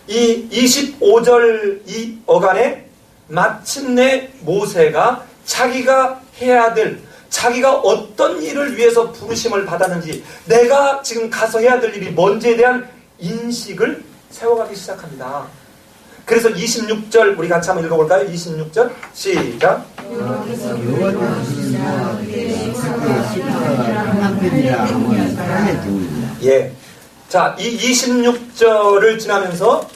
25절 이 어간에 마침내 모세가 자기가 해야 될, 자기가 어떤 일을 위해서 부르심을 받았는지, 내가 지금 가서 해야 될 일이 뭔지에 대한 인식을 세워가기 시작합니다. 그래서 26절 우리 같이 한번 읽어볼까요? 26절 시작. 예. 자, 이 26절을 지나면서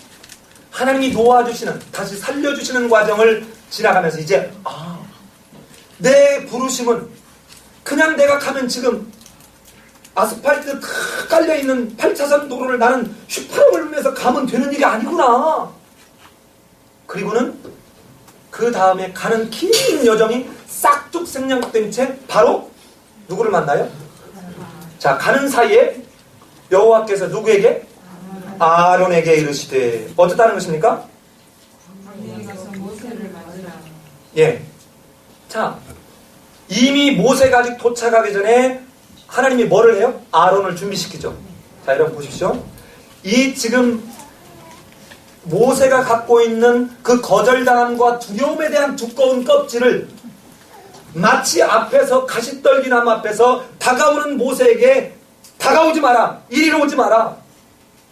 하나님이 도와주시는, 다시 살려주시는 과정을 지나가면서 이제 내 부르심은 그냥 내가 가면 지금 아스팔트 깔려있는 8차선 도로를 나는 휘파람을 불면서 가면 되는 일이 아니구나. 그리고는 그 다음에 가는 긴 여정이 싹둑 생략된 채 바로 누구를 만나요? 자, 가는 사이에 여호와께서 누구에게? 아론에게 이르시되 어떻다는 것입니까? 예. 자, 이미 모세가 아직 도착하기 전에 하나님이 뭐를 해요? 아론을 준비시키죠. 자, 여러분 보십시오. 이 지금 모세가 갖고 있는 그 거절당함과 두려움에 대한 두꺼운 껍질을 마치 앞에서 가시떨기나무 앞에서 다가오는 모세에게 다가오지 마라. 이리로 오지 마라.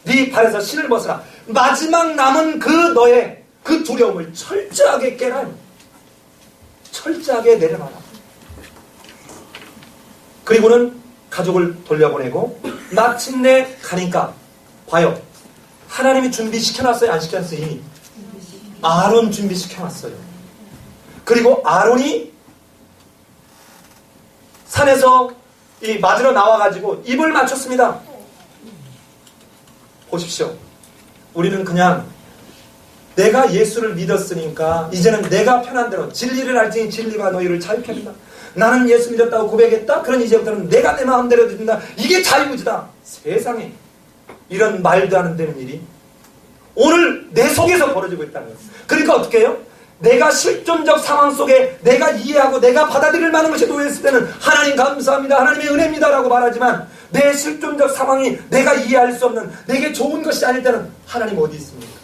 네 발에서 신을 벗어라. 마지막 남은 그 너의 그 두려움을 철저하게 깨라. 철저하게 내려놔라. 그리고는 가족을 돌려보내고 마침내 가니까 봐요. 하나님이 준비시켜놨어요? 안 시켜놨어요? 이미 아론 준비시켜놨어요. 그리고 아론이 산에서 맞으러 나와가지고 입을 맞췄습니다. 보십시오. 우리는 그냥 내가 예수를 믿었으니까 이제는 내가 편한 대로 진리를 알지니 진리가 너희를 자유케 한다. 나는 예수 믿었다고 고백했다. 그럼 이제부터는 내가 내 마음대로 된다. 이게 자유의지다. 세상에 이런 말도 안 되는 일이 오늘 내 속에서 벌어지고 있다는 거예요. 그러니까 어떻게 해요? 내가 실존적 상황 속에 내가 이해하고 내가 받아들일 만한 것이 놓여있을 때는 하나님 감사합니다. 하나님의 은혜입니다. 라고 말하지만 내 실존적 상황이 내가 이해할 수 없는 내게 좋은 것이 아닐 때는 하나님 어디 있습니까?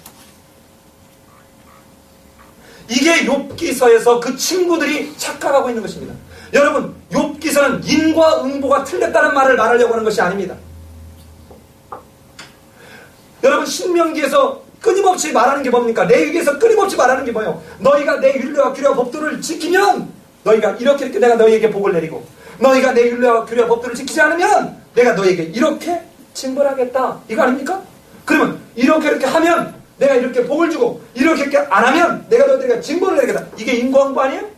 이게 욥기서에서 그 친구들이 착각하고 있는 것입니다. 여러분, 욥기서는 인과 응보가 틀렸다는 말을 말하려고 하는 것이 아닙니다. 여러분, 신명기에서 끊임없이 말하는 게 뭡니까? 레위기에서 끊임없이 말하는 게 뭐예요? 너희가 내 율례와 규례와 법도를 지키면 너희가 이렇게 내가 너희에게 복을 내리고 너희가 내 율례와 규례와 법도를 지키지 않으면 내가 너희에게 이렇게 징벌하겠다. 이거 아닙니까? 그러면 이렇게 하면 내가 이렇게 복을 주고 이렇게 안 하면 내가 너희들에게 징벌을 내리겠다. 이게 인과응보 아니에요?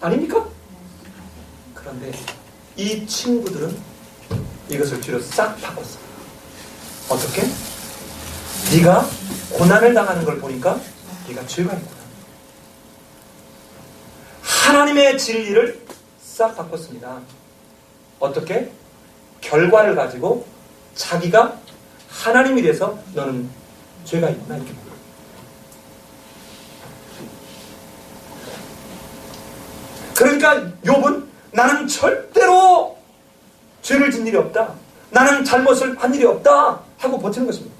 아닙니까? 그런데 이 친구들은 이것을 뒤로 싹 바꿨어. 어떻게? 네가 고난을 당하는 걸 보니까 네가 죄가 있구나. 하나님의 진리를 싹 바꿨습니다. 어떻게? 결과를 가지고 자기가 하나님이 돼서 너는 죄가 있구나 이렇게. 그러니까 욥은 나는 절대로 죄를 진 일이 없다, 나는 잘못을 한 일이 없다 하고 버티는 것입니다.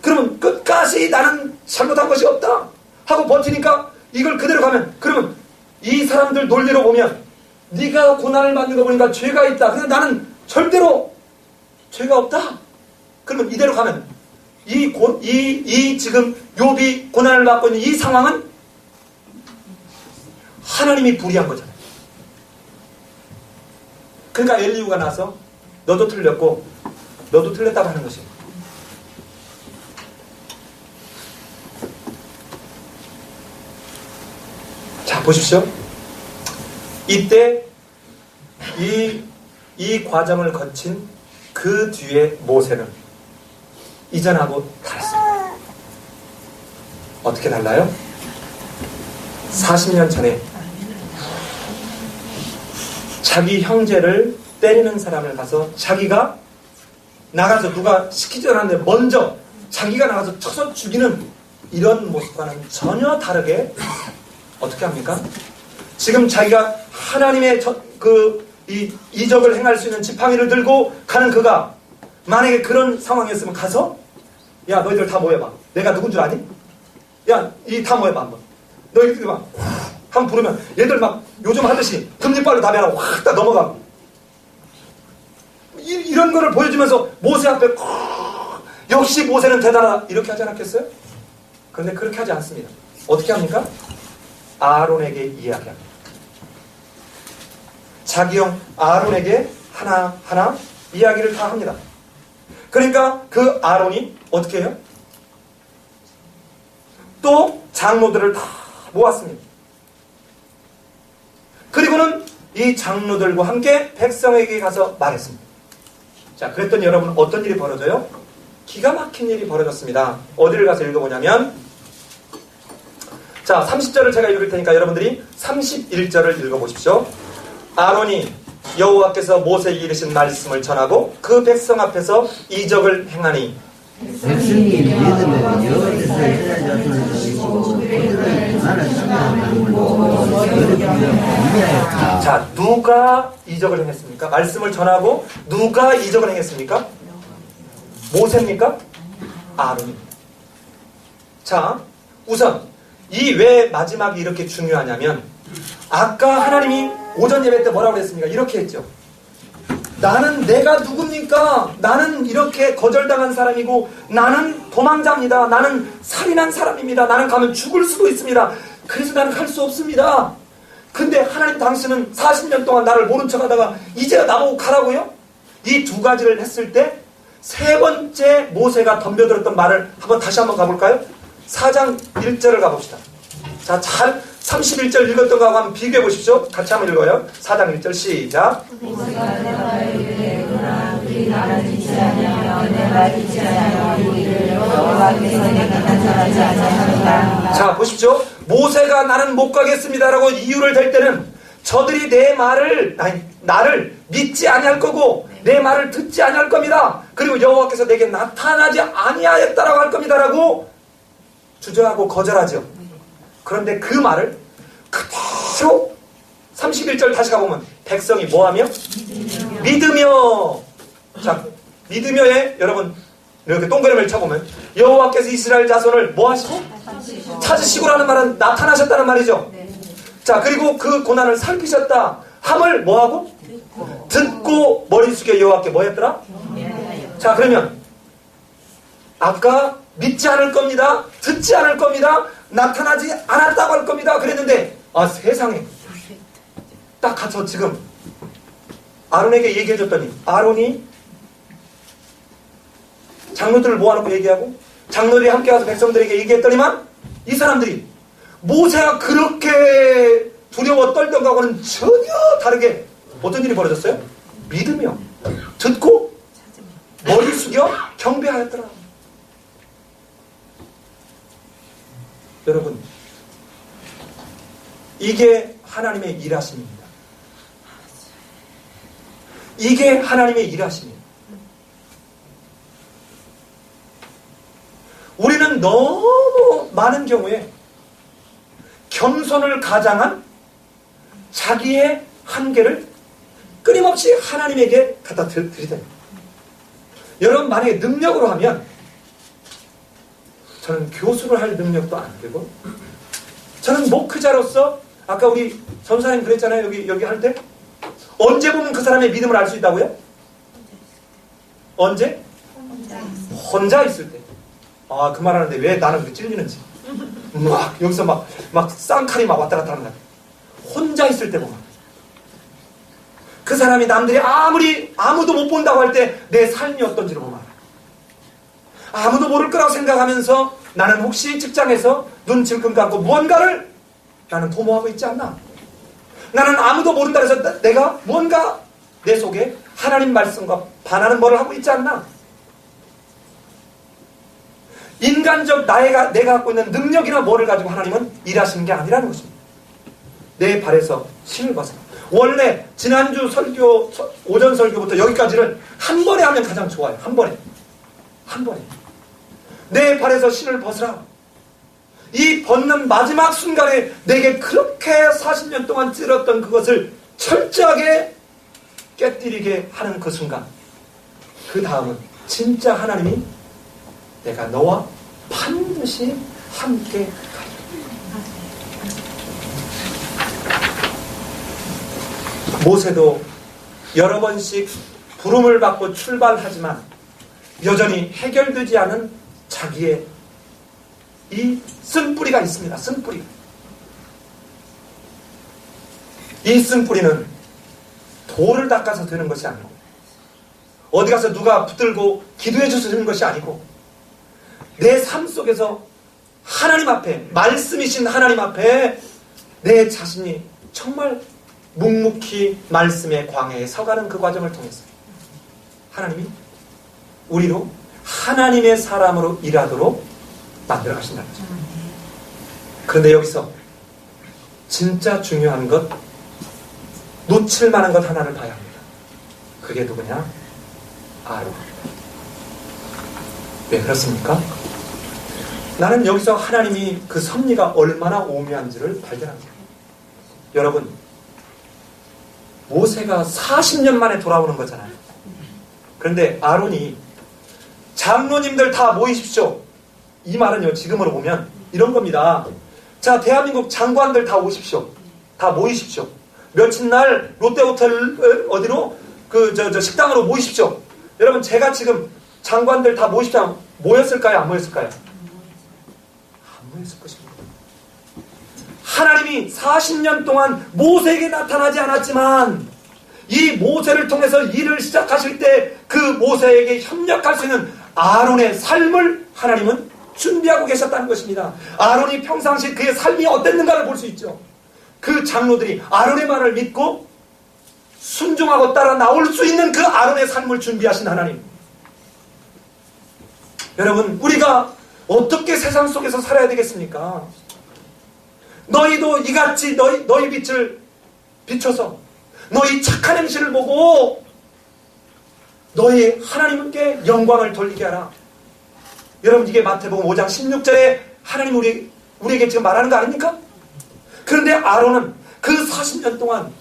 그러면 끝까지 나는 잘못한 것이 없다 하고 버티니까 이걸 그대로 가면, 그러면 이 사람들 논리로 보면 네가 고난을 받는 거 보니까 죄가 있다, 그래서 나는 절대로 죄가 없다. 그러면 이대로 가면 이 지금 욥이 고난을 받고 있는 이 상황은 하나님이 불의한 거잖아요. 그러니까 엘리후가 나서 너도 틀렸고 너도 틀렸다고 하는 것입니다. 자, 보십시오. 이때 이 과정을 거친 그 뒤에 모세는 이전하고 달랐습니다. 어떻게 달라요? 40년 전에 자기 형제를 때리는 사람을 가서 자기가 나가서, 누가 시키지 않았는데 먼저 자기가 나가서 쳐서 죽이는 이런 모습과는 전혀 다르게 어떻게 합니까? 지금 자기가 하나님의 이적을 행할 수 있는 지팡이를 들고 가는 그가 만약에 그런 상황이었으면 가서, 야 너희들 다 모여봐, 내가 누군 줄 아니? 야 이 다 모여봐 한번, 너희들 막 한번 부르면 얘들 막 요즘 하듯이 금리빨로 담배하고 확 다 넘어가. 이런 거를 보여주면서 모세 앞에 역시 모세는 대단하다 이렇게 하지 않았겠어요? 그런데 그렇게 하지 않습니다. 어떻게 합니까? 아론에게 이야기합니다. 자기 형 아론에게 하나하나 이야기를 다 합니다. 그러니까 그 아론이 어떻게 해요? 또 장로들을 다 모았습니다. 그리고는 이 장로들과 함께 백성에게 가서 말했습니다. 자, 그랬더니 여러분 어떤 일이 벌어져요? 기가 막힌 일이 벌어졌습니다. 어디를 가서 읽어보냐면, 자 30절을 제가 읽을 테니까 여러분들이 31절을 읽어보십시오. 아론이 여호와께서 모세에게 이르신 말씀을 전하고 그 백성 앞에서 이적을 행하니,
백성이 믿으면 여호와께서 이스라엘 자손을
자, 누가 이적을 행했습니까? 말씀을 전하고 누가 이적을 행했습니까? 모세입니까? 아론입니다. 자, 우선 이 왜 마지막이 이렇게 중요하냐면, 아까 하나님이 오전 예배 때 뭐라고 그랬습니까? 이렇게 했죠. 나는 내가 누굽니까? 나는 이렇게 거절당한 사람이고 나는 도망자입니다. 나는 살인한 사람입니다. 나는 가면 죽을 수도 있습니다. 그래서 나는 갈 수 없습니다. 근데 하나님 당신은 40년 동안 나를 모른 척하다가 이제 나보고 가라고요? 이 두 가지를 했을 때 세 번째 모세가 덤벼들었던 말을 다시 한번 가볼까요? 4장 1절을 가봅시다. 자, 잘 31절 읽었던 거하고 한번 비교해 보십시오. 같이 한번 읽어요. 4장 1절 시작. 자, 보십시오. 모세가 나는 못 가겠습니다라고 이유를 댈 때는 저들이 내 말을, 나를 믿지 아니할 거고 내 말을 듣지 아니할 겁니다. 그리고 여호와께서 내게 나타나지 아니하였다라고 할 겁니다라고 주저하고 거절하죠. 그런데 그 말을 그대로 31절 다시 가보면 백성이 뭐하며? 믿으며. 자, 믿으며에 여러분 이렇게 동그라미를 쳐보면 여호와께서 이스라엘 자손을 뭐하시고? 찾으시고라는 말은 나타나셨다는 말이죠. 자, 그리고 그 고난을 살피셨다 함을 뭐하고? 듣고 머리 숙여 여호와께 뭐 했더라? 자, 그러면 아까 믿지 않을 겁니다, 듣지 않을 겁니다, 나타나지 않았다고 할 겁니다 그랬는데, 아 세상에 딱 가서 지금 아론에게 얘기해줬더니 아론이 장로들을 모아놓고 얘기하고 장로들이 함께 가서 백성들에게 얘기했더니만 이 사람들이 모세가 그렇게 두려워 떨던 거하고는 전혀 다르게 어떤 일이 벌어졌어요? 믿으며 듣고 머리 숙여 경배하였더라. 여러분, 이게 하나님의 일하심입니다. 이게 하나님의 일하심입니다. 우리는 너무 많은 경우에 겸손을 가장한 자기의 한계를 끊임없이 하나님에게 갖다 드리다. 여러분 만약에 능력으로 하면 저는 교수를 할 능력도 안 되고 저는 목회자로서 아까 우리 전사님 그랬잖아요. 여기 할 때 언제 보면 그 사람의 믿음을 알 수 있다고요? 언제? 혼자 있을 때. 아, 그 말 하는데 왜 나는 그렇게 찔리는지. 막 여기서 막 쌍칼이 막 왔다 갔다 하는 거야. 혼자 있을 때 보면 그 사람이 남들이 아무도 못 본다고 할 때 내 삶이 어떤지를 보면 알아. 아무도 모를 거라고 생각하면서 나는 혹시 직장에서 눈 질끈 감고 무언가를 나는 도모하고 있지 않나? 나는 아무도 모른다 해서 내가 무언가 내 속에 하나님 말씀과 반하는 뭐를 하고 있지 않나? 인간적 내가 갖고 있는 능력이나 뭐를 가지고 하나님은 일하시는 게 아니라는 것입니다. 내 발에서 신을 벗어라. 원래 지난주 설교 오전 설교부터 여기까지를 한 번에 하면 가장 좋아요. 한 번에 내 발에서 신을 벗으라. 이 벗는 마지막 순간에 내게 그렇게 40년 동안 찔렀던 그것을 철저하게 깨뜨리게 하는 그 순간, 그 다음은 진짜 하나님이 내가 너와 반드시 함께 가리라. 모세도 여러 번씩 부름을 받고 출발하지만 여전히 해결되지 않은 자기의 이 쓴뿌리가 있습니다. 쓴뿌리. 이 쓴뿌리는 돌을 닦아서 되는 것이 아니고 어디 가서 누가 붙들고 기도해 줘서 되는 것이 아니고 내 삶 속에서 하나님 앞에 말씀이신 하나님 앞에 내 자신이 정말 묵묵히 말씀의 광야에 서가는 그 과정을 통해서 하나님이 우리로 하나님의 사람으로 일하도록 만들어 가신다는 거죠. 그런데 여기서 진짜 중요한 것, 놓칠 만한 것 하나를 봐야 합니다. 그게 누구냐? 아론. 왜 그렇습니까? 나는 여기서 하나님이 그 섭리가 얼마나 오묘한지를 발견합니다. 여러분, 모세가 40년 만에 돌아오는 거잖아요. 그런데 아론이 장로님들 다 모이십시오. 이 말은요, 지금으로 보면 이런 겁니다. 자, 대한민국 장관들 다 오십시오. 다 모이십시오. 며칠 날 롯데호텔 어디로? 식당으로 모이십시오. 여러분, 제가 지금 장관들 다 모이십시오. 모였을까요? 안 모였을까요? 안 모였을 것입니다. 하나님이 40년 동안 모세에게 나타나지 않았지만 이 모세를 통해서 일을 시작하실 때 그 모세에게 협력할 수 있는 아론의 삶을 하나님은 준비하고 계셨다는 것입니다. 아론이 평상시 그의 삶이 어땠는가를 볼 수 있죠. 그 장로들이 아론의 말을 믿고 순종하고 따라 나올 수 있는 그 아론의 삶을 준비하신 하나님. 여러분, 우리가 어떻게 세상 속에서 살아야 되겠습니까? 너희도 이같이 너희 빛을 비춰서 너희 착한 행실을 보고 너희 하나님께 영광을 돌리게 하라. 여러분, 이게 마태복음 5장 16절에 하나님 우리에게 지금 말하는 거 아닙니까? 그런데 아론은 그 40년 동안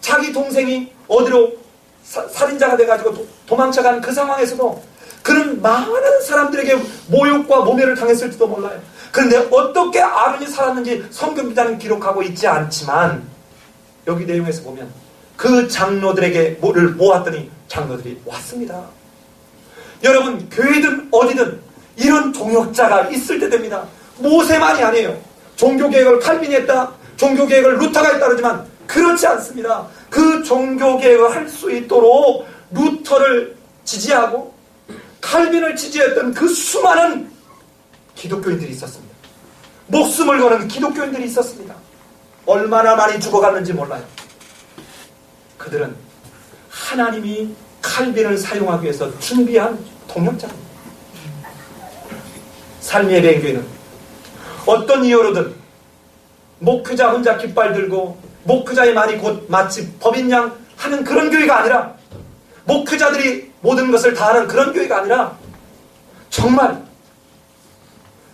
자기 동생이 어디로 살인자가 돼가지고 도망쳐간 그 상황에서도 그는 많은 사람들에게 모욕과 모멸을 당했을지도 몰라요. 그런데 어떻게 아론이 살았는지 성경 기자는 기록하고 있지 않지만 여기 내용에서 보면 그 장로들에게 뭐를 모았더니 장로들이 왔습니다. 여러분, 교회든 어디든 이런 동역자가 있을 때 됩니다. 모세만이 아니에요. 종교개혁을 칼빈이 했다, 종교개혁을 루터가 했다 그러지만 그렇지 않습니다. 그 종교개혁을 할 수 있도록 루터를 지지하고 칼빈을 지지했던 그 수많은 기독교인들이 있었습니다. 목숨을 거는 기독교인들이 있었습니다. 얼마나 많이 죽어갔는지 몰라요. 그들은 하나님이 칼빈을 사용하기 위해서 준비한 동역자입니다. 삶의 배교회는 어떤 이유로든 목회자 혼자 깃발 들고 목회자의 말이 곧 마치 법인양 하는 그런 교회가 아니라, 목회자들이 모든 것을 다 하는 그런 교회가 아니라, 정말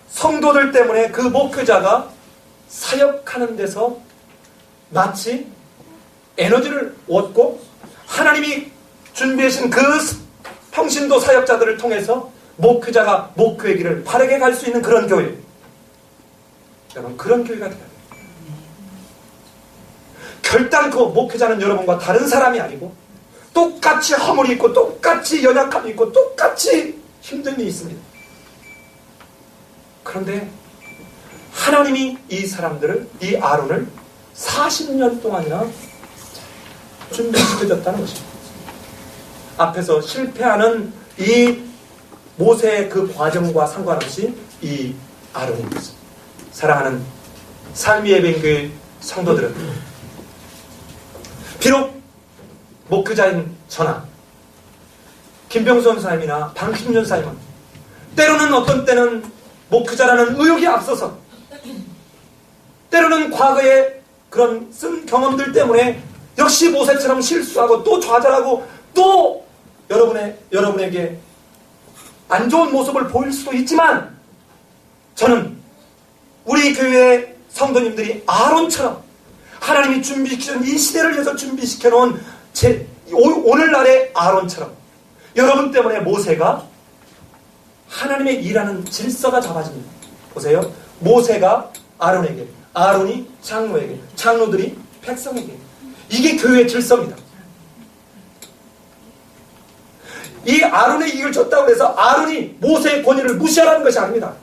성도들 때문에 그 목회자가 사역하는 데서 마치 에너지를 얻고 하나님이 준비하신 그 평신도 사역자들을 통해서 목회자가 목회의 길을 바르게 갈 수 있는 그런 교회. 여러분, 그런 교회가 되어야 돼요. 결단코 목회자는 여러분과 다른 사람이 아니고 똑같이 허물이 있고 똑같이 연약함이 있고 똑같이 힘듦이 있습니다. 그런데 하나님이 이 사람들을, 이 아론을 40년 동안이나 준비시켜줬다는 것입니다. 앞에서 실패하는 이 모세의 그 과정과 상관없이 이 아론입니다. 사랑하는 삶의 예배교회 성도들은 비록 목회자인 저나 김병수 원사님이나 방김 전사님은 때로는 어떤 때는 목회자라는 의욕이 앞서서 때로는 과거의 그런 쓴 경험들 때문에 역시 모세처럼 실수하고 또 좌절하고 또 여러분에게 안 좋은 모습을 보일 수도 있지만 저는 우리 교회의 성도님들이 아론처럼 하나님이 준비시켜놓은 이 시대를 위해서 준비시켜놓은 오늘날의 아론처럼 여러분 때문에 모세가 하나님의 일하는 질서가 잡아집니다. 보세요. 모세가 아론에게, 아론이 장로에게, 장로들이 백성에게. 이게 교회의 질서입니다. 이 아론의 이익을 줬다고 해서 아론이 모세의 권위를 무시하라는 것이 아닙니다.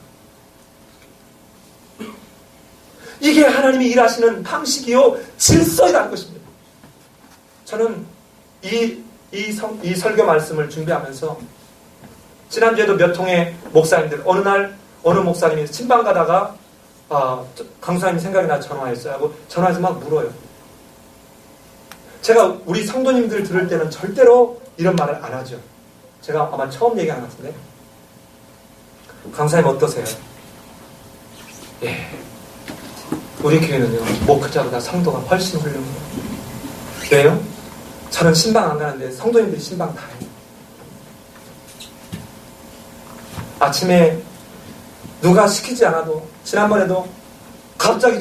이게 하나님이 일하시는 방식이요 질서이라는 것입니다. 저는 이 설교 말씀을 준비하면서 지난주에도 몇 통의 목사님들 어느 날 어느 목사님이 신방 가다가 강사님 생각이 나 전화했어요 하고 전화해서 막 물어요. 제가 우리 성도님들 들을 때는 절대로 이런 말을 안 하죠. 제가 아마 처음 얘기한 것 같은데 강사님 어떠세요? 예, 우리 교회는요 목회자보다 성도가 훨씬 훌륭해요. 왜요? 저는 신방 안 가는데 성도님들이 신방 다 해요. 아침에 누가 시키지 않아도 지난번에도 갑자기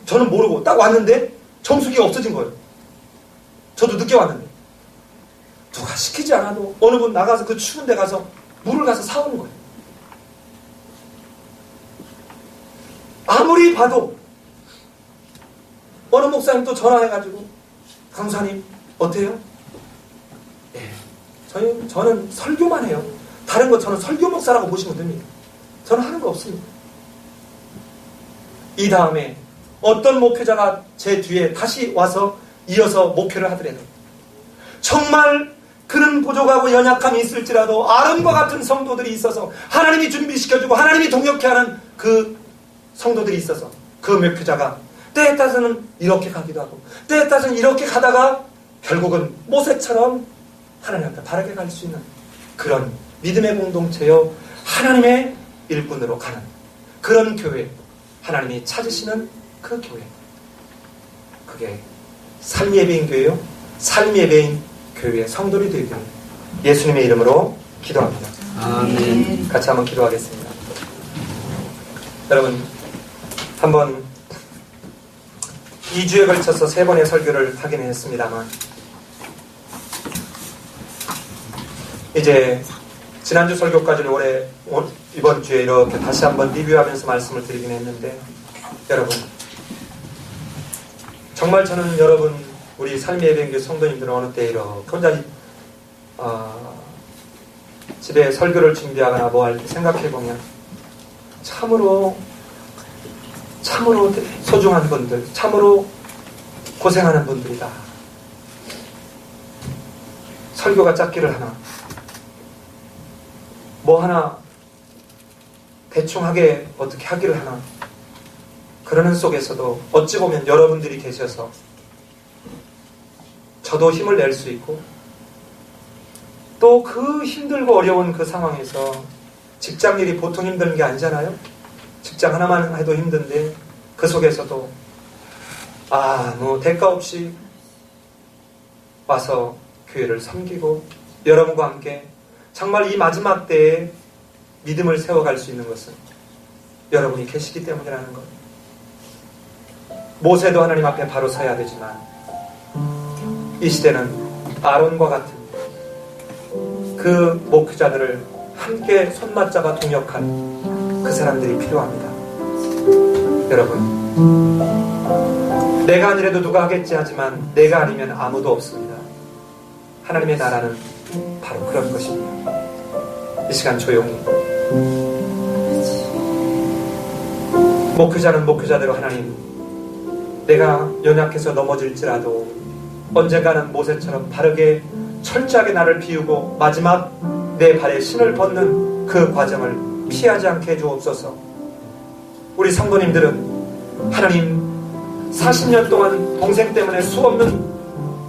저는 모르고 딱 왔는데 정수기가 없어진 거예요. 저도 늦게 왔는데 누가 시키지 않아도 어느 분 나가서 그 추운 데 가서 물을 가서 사오는 거예요. 아무리 봐도 어느 목사님 또 전화해가지고 강사님 어때요? 예, 저는 설교만 해요. 다른 거 저는 설교 목사라고 보시면 됩니다. 저는 하는 거 없습니다. 이 다음에 어떤 목회자가 제 뒤에 다시 와서 이어서 목회를 하더라도 정말 그는 부족하고 연약함이 있을지라도 아론과 같은 성도들이 있어서 하나님이 준비시켜주고 하나님이 동역케 하는 그 성도들이 있어서 그 목회자가 때에 따라서는 이렇게 가기도 하고 때에 따라서는 이렇게 가다가 결국은 모세처럼 하나님 앞에 바르게 갈 수 있는 그런 믿음의 공동체요 하나님의 일꾼으로 가는 그런 교회 하나님이 찾으시는 그 교회 그게 삶예배인 교회요 삶예배인 교회의 성도들이 되기를 예수님의 이름으로 기도합니다.
아멘.
같이 한번 기도하겠습니다. 여러분 한번 2주에 걸쳐서 3번의 설교를 하기는 했습니다만 이제 지난주 설교까지는 이번 주에 이렇게 다시 한번 리뷰하면서 말씀을 드리긴 했는데 여러분 정말 저는 여러분 우리 삶의 예배교회 성도님들은 어느 때 이렇게 혼자 집에 설교를 준비하거나 뭐 할 때 생각해보면 참으로 소중한 분들 참으로 고생하는 분들이다. 설교가 짧기를 하나 뭐 하나 대충 어떻게 하기를 하나 그러는 속에서도 어찌 보면 여러분들이 계셔서 저도 힘을 낼 수 있고 또 그 힘들고 어려운 그 상황에서 직장일이 보통 힘든 게 아니잖아요. 직장 하나만 해도 힘든데 그 속에서도 뭐 대가 없이 와서 교회를 섬기고 여러분과 함께 정말 이 마지막 때에 믿음을 세워갈 수 있는 것은 여러분이 계시기 때문이라는 것. 모세도 하나님 앞에 바로 서야 되지만 이 시대는 아론과 같은 그 목회자들을 함께 손맞잡아 동역한 그 사람들이 필요합니다. 여러분, 내가 아니라도 누가 하겠지 하지만 내가 아니면 아무도 없습니다. 하나님의 나라는 바로 그런 것입니다. 이 시간 조용히 목회자는 목회자대로 하나님, 내가 연약해서 넘어질지라도 언젠가는 모세처럼 바르게 철저하게 나를 비우고 마지막 내 발에 신을 벗는 그 과정을 피하지 않게 해주옵소서. 우리 성도님들은 하나님 40년 동안 동생 때문에 수없는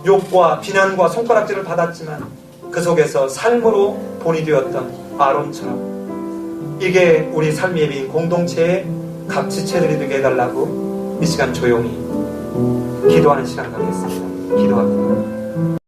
욕과 비난과 손가락질을 받았지만 그 속에서 삶으로 본이 되었던 아론처럼 이게 우리 삶의 예비인 공동체의 각지체들이 되게 해달라고 이 시간 조용히 기도하는 시간 갖겠습니다. 기도합니다.